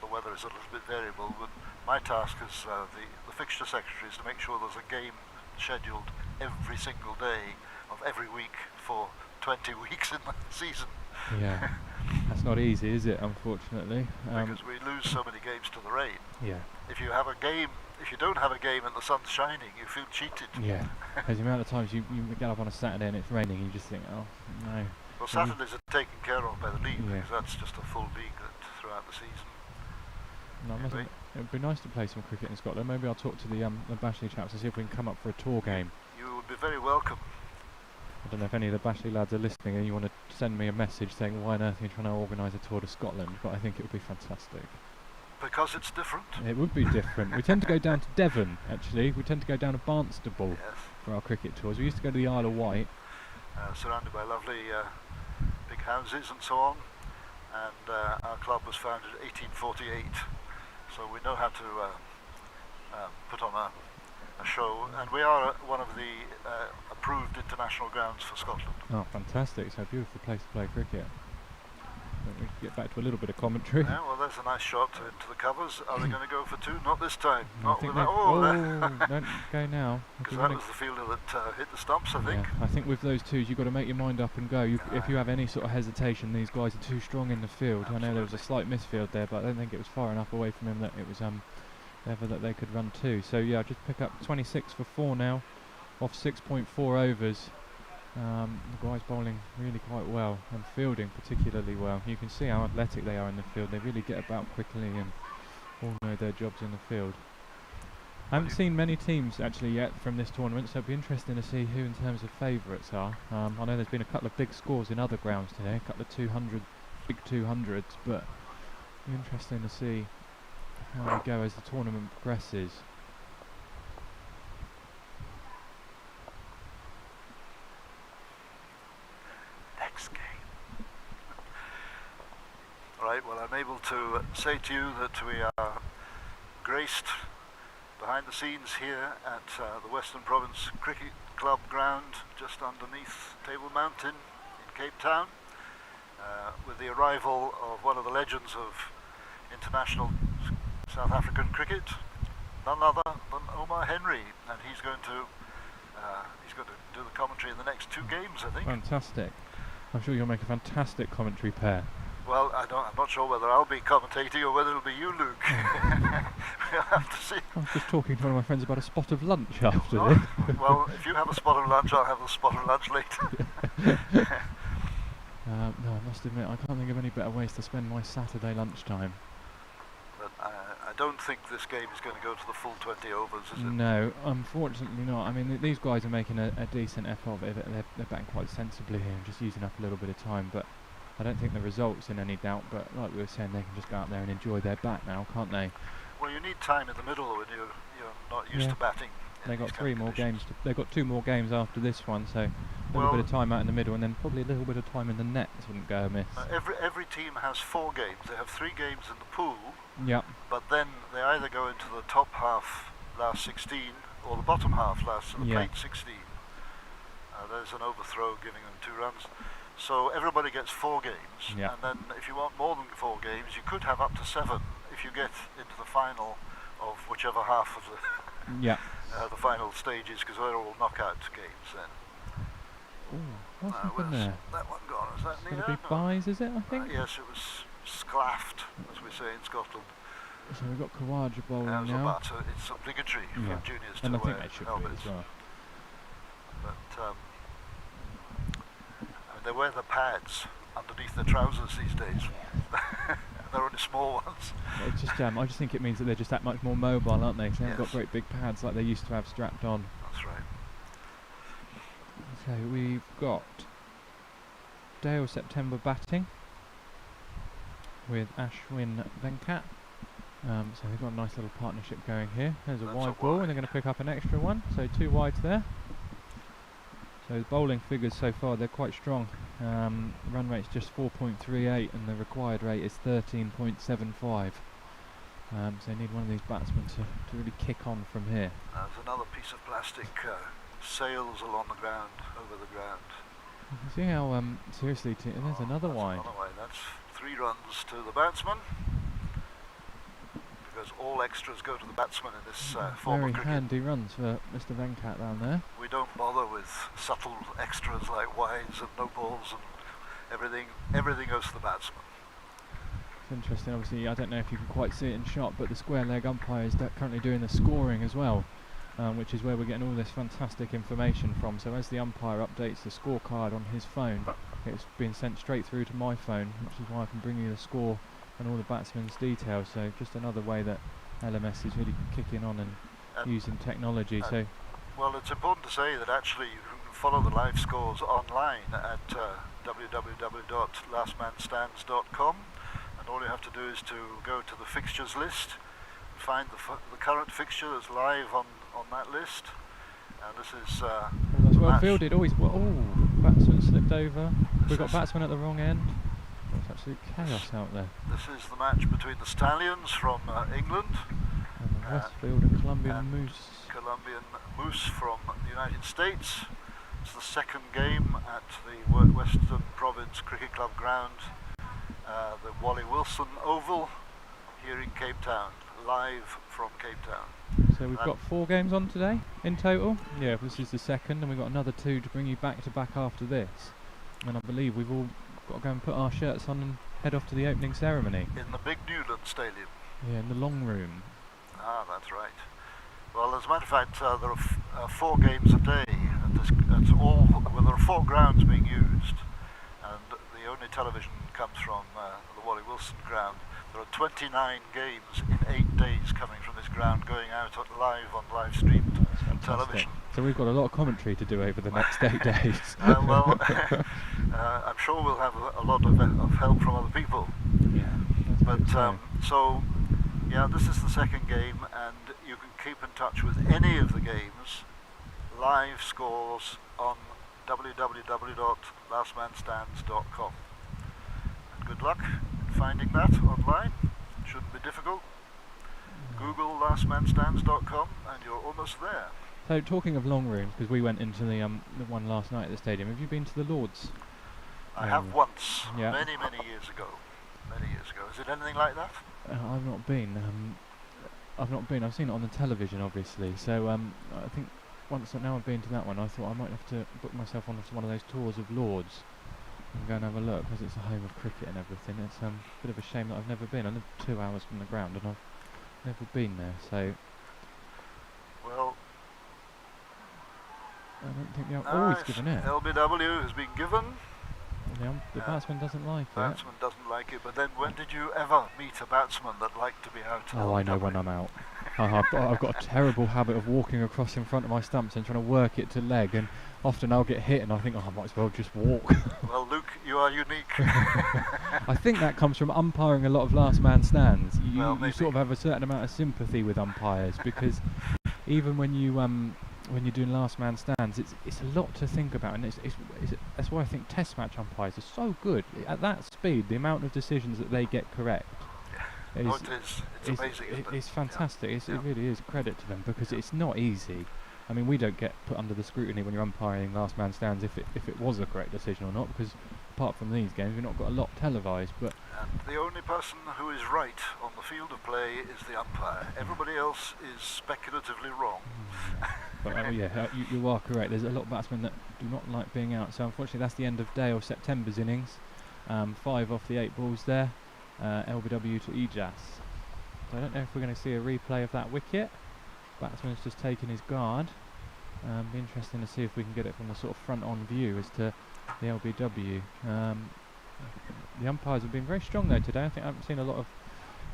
the weather is a little bit variable. But my task as the fixture secretary is to make sure there's a game scheduled every single day of every week for 20 weeks in the season. Yeah. That's not easy, is it? Unfortunately. Because we lose so many games to the rain. Yeah. If you don't have a game and the sun's shining, you feel cheated. Yeah. Because the amount of times you get up on a Saturday and it's raining, you just think, oh no. Well, Saturdays are taken care of by the league, Yeah. because that's just a full league throughout the season. No, Anyway. it would be nice to play some cricket in Scotland. Maybe I'll talk to the Bashley chaps and see if we can come up for a tour game. You would be very welcome. I don't know if any of the Bashley lads are listening and you want to send me a message saying why on earth are you trying to organise a tour to Scotland, but I think it would be fantastic. Because it's different. It would be different. We tend to go down to Devon, actually. We tend to go down to Barnstaple Yes. for our cricket tours. We used to go to the Isle of Wight. Surrounded by lovely big houses and so on. And our club was founded in 1848, so we know how to put on a show, and we are one of the approved international grounds for Scotland. Oh, fantastic. It's a beautiful place to play cricket. But we can get back to a little bit of commentary. Yeah, well, there's a nice shot into the covers. Are they going to go for two? Not this time. I Not think with they've- that. don't go now. If Because you that wanna- was the fielder that hit the stumps, I think. Yeah, I think with those twos, you've got to make your mind up and go. If you have any sort of hesitation, these guys are too strong in the field. I know there was a slight misfield there, but I don't think it was far enough away from him that it was ever that they could run two. So yeah, just pick up 26 for 4 now, off 6.4 overs. The guys bowling really quite well and fielding particularly well. You can see how athletic they are in the field. They really get about quickly and all know their jobs in the field. I haven't seen many teams actually yet from this tournament, so it'll be interesting to see who in terms of favourites are. I know there's been a couple of big scores in other grounds today, a couple of big 200s, but it'll be interesting to see how we go as the tournament progresses. Next game. Right, well, I'm able to say to you that we are graced behind the scenes here at the Western Province Cricket Club ground just underneath Table Mountain in Cape Town, with the arrival of one of the legends of international South African cricket, none other than Omar Henry, and he's going to do the commentary in the next 2 games, I think. Fantastic. I'm sure you'll make a fantastic commentary pair. Well, I'm not sure whether I'll be commentating or whether it'll be you, Luke. We'll have to see. I was just talking to one of my friends about a spot of lunch after Oh, this. well, if you have a spot of lunch, I'll have a spot of lunch later. No, I must admit, I can't think of any better ways to spend my Saturday lunchtime. But I don't think this game is going to go to the full 20 overs, is it? No, unfortunately not. I mean, these guys are making a decent effort of it. They're batting quite sensibly here and just using up a little bit of time, but I don't think the result's in any doubt. But like we were saying, they can just go out there and enjoy their bat now, can't they? Well, you need time in the middle when you're not used to batting They got these 3 kind of more conditions. games. They've got 2 more games after this one, so a little bit of time out in the middle, and then probably a little bit of time in the nets wouldn't go amiss. Every team has 4 games. They have 3 games in the pool, Yep. but then they either go into the top half last 16 or the bottom half last to the Yeah. plate 16. There's an overthrow giving them 2 runs. So everybody gets 4 games, Yeah. and then if you want more than 4 games, you could have up to 7 if you get into the final of whichever half of Yeah. the final stages, because they're all knockout games then. Ooh, what's Where's happened there? that one gone? Is that It's Nina? going to be buys, is it, I think? Yes, it was sclaffed, as we say in Scotland. So we've got Khawaja bowling That was now. about it's obligatory Yeah. for juniors And to I think wear they should be helmets. as well. But they wear the pads underneath their trousers these days. They're only small ones. It's just, I just think it means that they're just that much more mobile, aren't they? 'Cause they haven't got Yes. great big pads like they used to have strapped on. That's right. Okay, we've got Dale September batting with Ashwin Venkat. So they've got a nice little partnership going here. There's a That's wide a ball, and wide. they're going to pick up an extra one. So 2 wides there. So the bowling figures so far, they're quite strong. Run rate's just 4.38 and the required rate is 13.75. So they need one of these batsmen to really kick on from here. There's another piece of plastic sails along the ground, over the ground. You can see how seriously, there's another That's wide. Another wide. That's 3 runs to the batsman. Because all extras go to the batsman in this form Very of cricket. handy runs for Mr. Venkat down there. We don't bother with subtle extras like wides and no balls and everything. Everything goes to the batsman. It's interesting, obviously, I don't know if you can quite see it in shot, but the square leg umpire is currently doing the scoring as well, which is where we're getting all this fantastic information from. So as the umpire updates the scorecard on his phone, it's being sent straight through to my phone, which is why I can bring you the score and all the batsmen's details. So just another way that LMS is really kicking on and using technology. So well, it's important to say that actually you can follow the live scores online at www.lastmanstands.com, and all you have to do is to go to the fixtures list, find the current fixture that's live on that list, and this is that's well fielded. Batsman slipped over. We've got batsman at the wrong end. It's absolute chaos out there. This is the match between the Stallions from England And the Westfield Columbian Columbian Moose from the United States. It's the second game at the Western Province Cricket Club ground, the Wally Wilson Oval here in Cape Town, live from Cape Town. So we've got 4 games on today in total. Yeah, this is the second, and we've got another 2 to bring you back to back after this. And I believe we've all got to go and put our shirts on and head off to the opening ceremony. In the big Newland Stadium. Yeah, in the long room. Ah, that's right. Well, as a matter of fact, there are 4 games a day. That's all. Well, there are 4 grounds being used, and the only television comes from the Wally Wilson ground. There are 29 games in 8 days coming from this ground, going out live on live streamed television. So we've got a lot of commentary to do over the next 8 days. Well, I'm sure we'll have a lot of help from other people. Yeah. But so, yeah, this is the second game, and you can keep in touch with any of the games, live scores on www.lastmanstands.com. And good luck in finding that online. Shouldn't be difficult. Google lastmanstands.com and you're almost there. So talking of long rooms, because we went into the one last night at the stadium. Have you been to the Lords? I have once, yeah. many years ago. Many years ago. Is it anything like that? I've not been. I've seen it on the television, obviously. So I think now I've been to that one, I thought I might have to book myself on one of those tours of Lords and go and have a look, because it's a home of cricket and everything. It's a bit of a shame that I've never been. I live 2 hours from the ground and I've never been there. So well, I don't think he's given it. LBW has been given. The batsman doesn't like it. Batsman doesn't like it, but then when did you ever meet a batsman that liked to be out? Oh, I know when I'm out. I've got a terrible habit of walking across in front of my stumps and trying to work it to leg, and often I'll get hit and I think, I might as well just walk. Well, Luke, you are unique. I think that comes from umpiring a lot of last man stands. You Well, sort of have a certain amount of sympathy with umpires, because even when you're doing last man stands, it's a lot to think about, and that's why I think test match umpires are so good at that speed. The amount of decisions that they get correct it is. It's amazing. It's fantastic. Yeah. It really is credit to them, because it's not easy. I mean, we don't get put under the scrutiny when you're umpiring last man stands if it was a correct decision or not, because apart from these games, we've not got a lot televised. But and the only person who is right on the field of play is the umpire. Everybody else is speculatively wrong. But you are correct. There's a lot of batsmen that do not like being out. So unfortunately, that's the end of Dale September's innings. 5 off the 8 balls there. LBW to Ejas. So I don't know if we're going to see a replay of that wicket. Batsman's just taken his guard. Be interesting to see if we can get it from the sort of front-on view as to the LBW. The umpires have been very strong though today. I think I haven't seen a lot of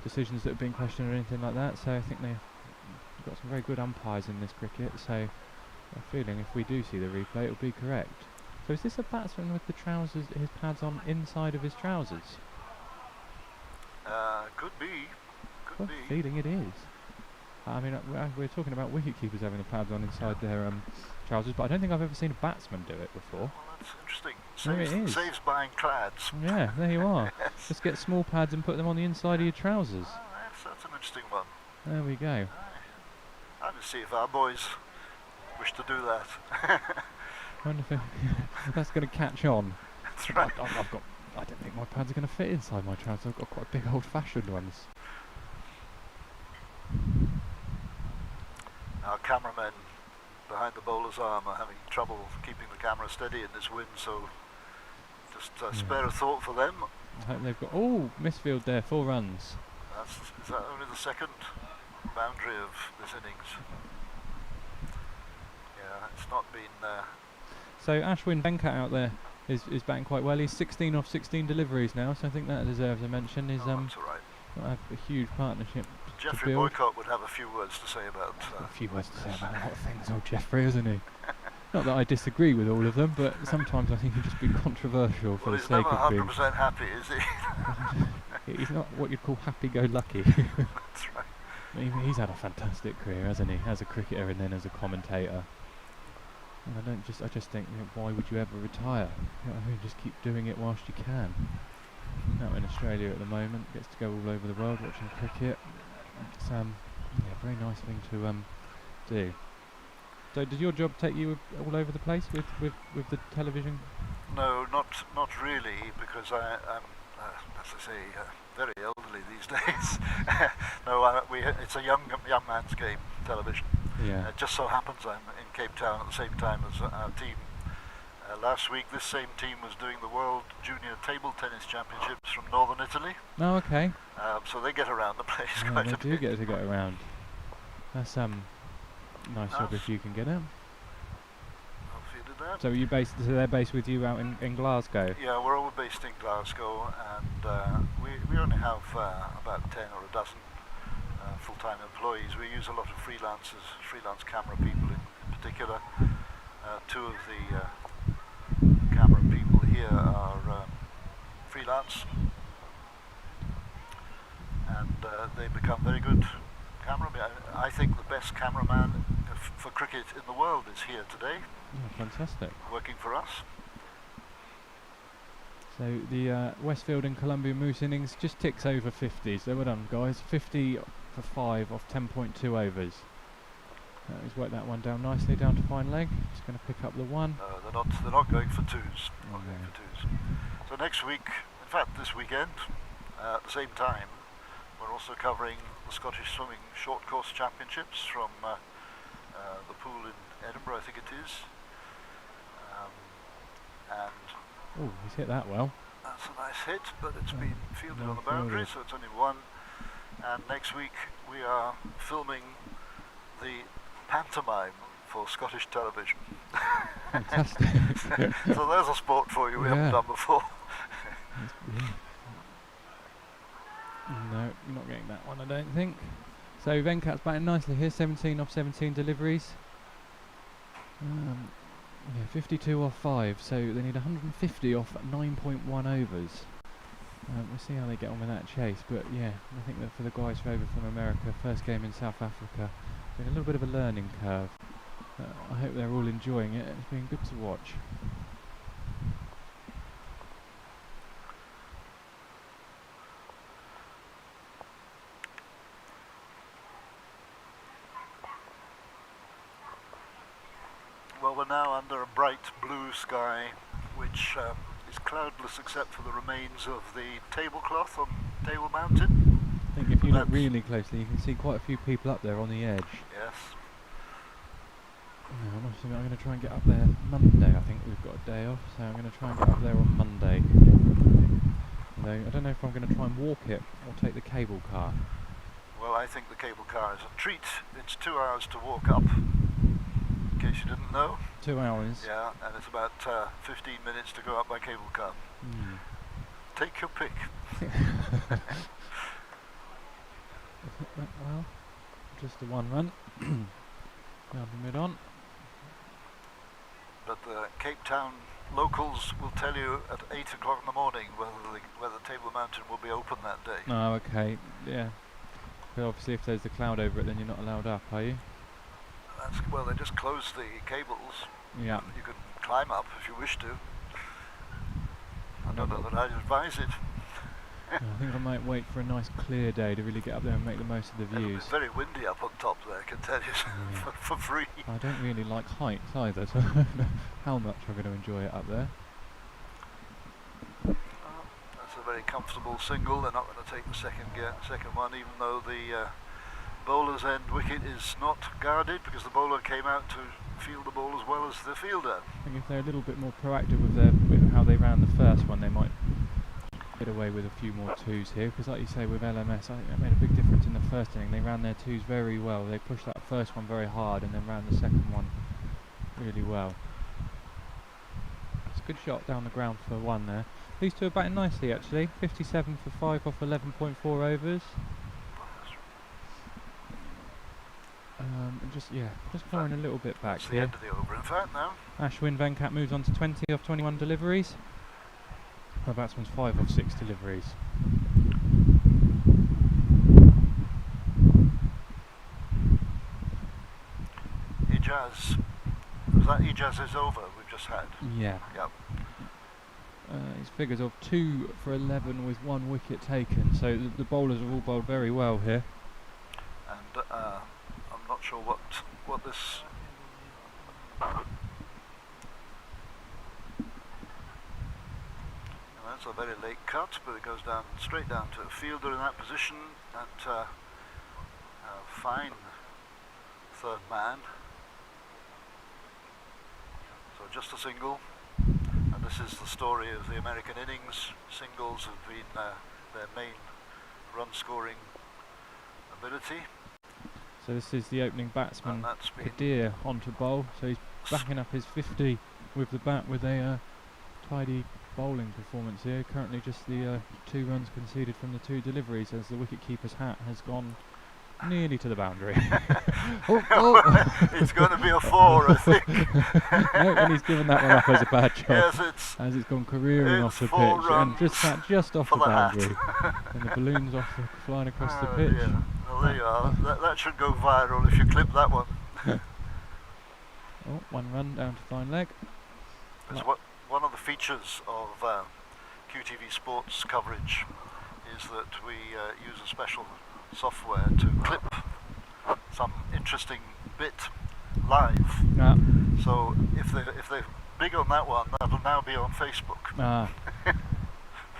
decisions that have been questioned or anything like that. So I think they've got some very good umpires in this cricket. So I'm feeling if we do see the replay, it'll be correct. So is this a batsman with the trousers, his pads on inside of his trousers? Could be. I've got a feeling it is. I mean, we're talking about wicket keepers having the pads on inside their trousers, but I don't think I've ever seen a batsman do it before. Well, that's interesting. Saves buying clads. Yeah, there you are. Yes. Just get small pads and put them on the inside of your trousers. That's an interesting one. There we go. I'll just see if our boys wish to do that. I wonder if that's going to catch on. That's right. I don't think my pads are going to fit inside my trousers. I've got quite big old-fashioned ones. Our cameramen behind the bowler's arm are having trouble keeping the camera steady in this wind, so just spare a thought for them. I hope they've got... Oh, Westfield there, 4 runs. Is that only the second boundary of this innings? Yeah, it's not been... So Ashwin Venkat out there is batting quite well. He's 16 off 16 deliveries now, so I think that deserves a mention. He's that's all right. got a huge partnership. Jeffrey Boycott would have a few words to say about... a few words to say about a lot of things, old Jeffrey, isn't he? Not that I disagree with all of them, but sometimes I think he'd just be controversial for the sake of being... He's never 100% happy, is he? He's not what you'd call happy-go-lucky. That's right. He's had a fantastic career, hasn't he? As a cricketer and then as a commentator. And I just think, why would you ever retire? Just keep doing it whilst you can. Out in Australia at the moment, gets to go all over the world watching cricket. It's a very nice thing to do. So does your job take you all over the place with the television? No, not really, because I'm as I say, very elderly these days. No, it's a young man's game, television. Yeah. It just so happens I'm in Cape Town at the same time as our team. Last week, this same team was doing the World Junior Table Tennis Championships from Northern Italy. Oh, okay. So they get around the place Yeah, quite they a bit. do get to go around. That's nice job if you can get them. If you did that. So they're based with you out in Glasgow? Yeah, we're all based in Glasgow, and we only have about 10 or a dozen full-time employees. We use a lot of freelancers, freelance camera people in particular. 2 of the camera people here are freelance, and they become very good cameramen. I think the best cameraman for cricket in the world is here today. Oh, fantastic. Working for us. So the Westfield and Columbian Moose innings just ticks over 50, so well done guys. 50 for 5 off 10.2 overs. He's worked that one down nicely, down to fine leg. Just going to pick up the 1. They're not going for 2s. Not going for 2s. So next week, in fact this weekend, at the same time, we're also covering the Scottish Swimming Short Course Championships from the pool in Edinburgh, I think it is. And oh, he's hit that well. that's a nice hit, but it's been fielded on the boundary, so it's only 1. And next week we are filming the pantomime for Scottish television. Fantastic. So there's a sport for you we haven't done before. No, you're not getting that one, I don't think. So Venkat's batting nicely here, 17 off 17 deliveries. 52 off 5, so they need 150 off 9.1 overs. We'll see how they get on with that chase, but yeah, I think that for the guys over from America, first game in South Africa, been a little bit of a learning curve. I hope they're all enjoying it. It's been good to watch. Well, we're now under a bright blue sky, which is cloudless except for the remains of the tablecloth on Table Mountain. I think if you look really closely, you can see quite a few people up there on the edge. Yes. I must admit, I'm going to try and get up there Monday. I think we've got a day off, so I'm going to try and get up there on Monday. Although I don't know if I'm going to try and walk it or take the cable car. Well, I think the cable car is a treat. It's 2 hours to walk up, in case you didn't know. 2 hours? Yeah, and it's about 15 minutes to go up by cable car. Mm. Take your pick. Well, just the one run. Down the mid-on. But the Cape Town locals will tell you at 8 o'clock in the morning whether Table Mountain will be open that day. Oh, okay, yeah. But obviously if there's a cloud over it, then you're not allowed up, are you? Well, they just closed the cables. Yeah. You can climb up if you wish to. I don't know that I'd advise it. I think I might wait for a nice clear day to really get up there and make the most of the views. It's very windy up on top there, I can tell you, Yeah. for free. I don't really like heights either, so I don't know how much I'm going to enjoy it up there. That's a very comfortable single. They're not going to take the second one, even though the bowler's end wicket is not guarded, because the bowler came out to field the ball as well as the fielder. I think if they're a little bit more proactive with how they ran the first one, they might get away with a few more twos here, because like you say with LMS, I think that made a big difference in the first inning. They ran their twos very well. They pushed that first one very hard and then ran the second one really well. It's a good shot down the ground for one there. These two are batting nicely actually. 57 for 5 off 11.4 overs. Just clawing a little bit back That's here. the end of the over, in fact, now. Ashwin Venkat moves on to 20 off 21 deliveries. The batsman's 5 off 6 deliveries. Ijaz. Was that Ijaz's over we've just had? Yeah. Yep. His figures of 2 for 11 with 1 wicket taken, so the bowlers have all bowled very well here. And I'm not sure what this... That's a very late cut, but it goes down straight down to a fielder in that position, and a fine third man. So just a single, and this is the story of the American innings. Singles have been their main run-scoring ability. So this is the opening batsman, And that's been Kadir, onto bowl. So he's backing up his 50 with the bat with a tidy bowling performance here. Currently just the 2 runs conceded from the 2 deliveries, as the wicket-keeper's hat has gone nearly to the boundary. It's going to be a 4, I think. No, and he's given that one up as a bad job. Yes, as it's gone careering off the pitch 4 and just sat just off the boundary. And the balloon's off flying across the pitch. Dear. Well, there you are. That should go viral if you clip that one. Oh, 1 run down to fine leg. It's one of the features of QTV Sports coverage is that we use a special software to clip some interesting bit live. Ah. So if they're big on that one, that'll now be on Facebook. Ah.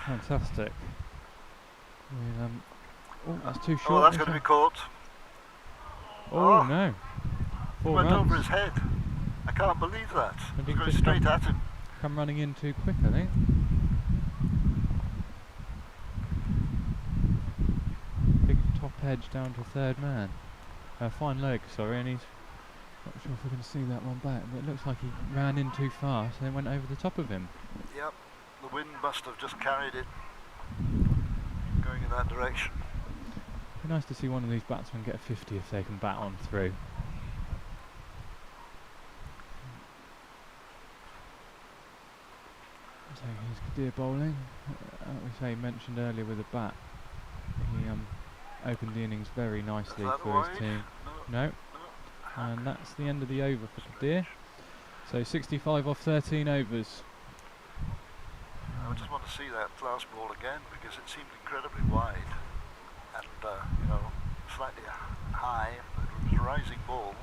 Fantastic. Oh, that's too short. Oh, that's going to be caught. Oh, no. 4 Went runs. over his head. I can't believe that. And It's he going just straight at him. Come running in too quick, I think. Big top edge down to 3rd man. Fine leg, sorry, and he's not sure if we can see that one back, but it looks like he ran in too fast and then went over the top of him. Yep, the wind must have just carried it going in that direction. It'd be nice to see one of these batsmen get a 50 if they can bat on through. So here's Kadir bowling. We mentioned earlier with the bat, he opened the innings very nicely for his team. No, And that's the end of the over for Kadir. So 65 off 13 overs. I just want to see that last ball again because it seemed incredibly wide and you know, slightly high. It was a rising ball.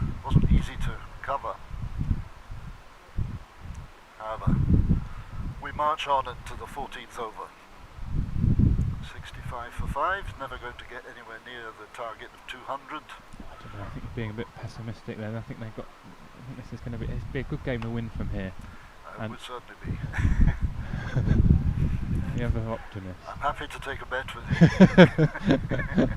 It wasn't easy to cover. However, we march on into the 14th over. 65 for 5, never going to get anywhere near the target of 200. I don't know, I think you're being a bit pessimistic there. I think this is going to be a good game to win from here. It would certainly be. The other optimist. I'm happy to take a bet with you.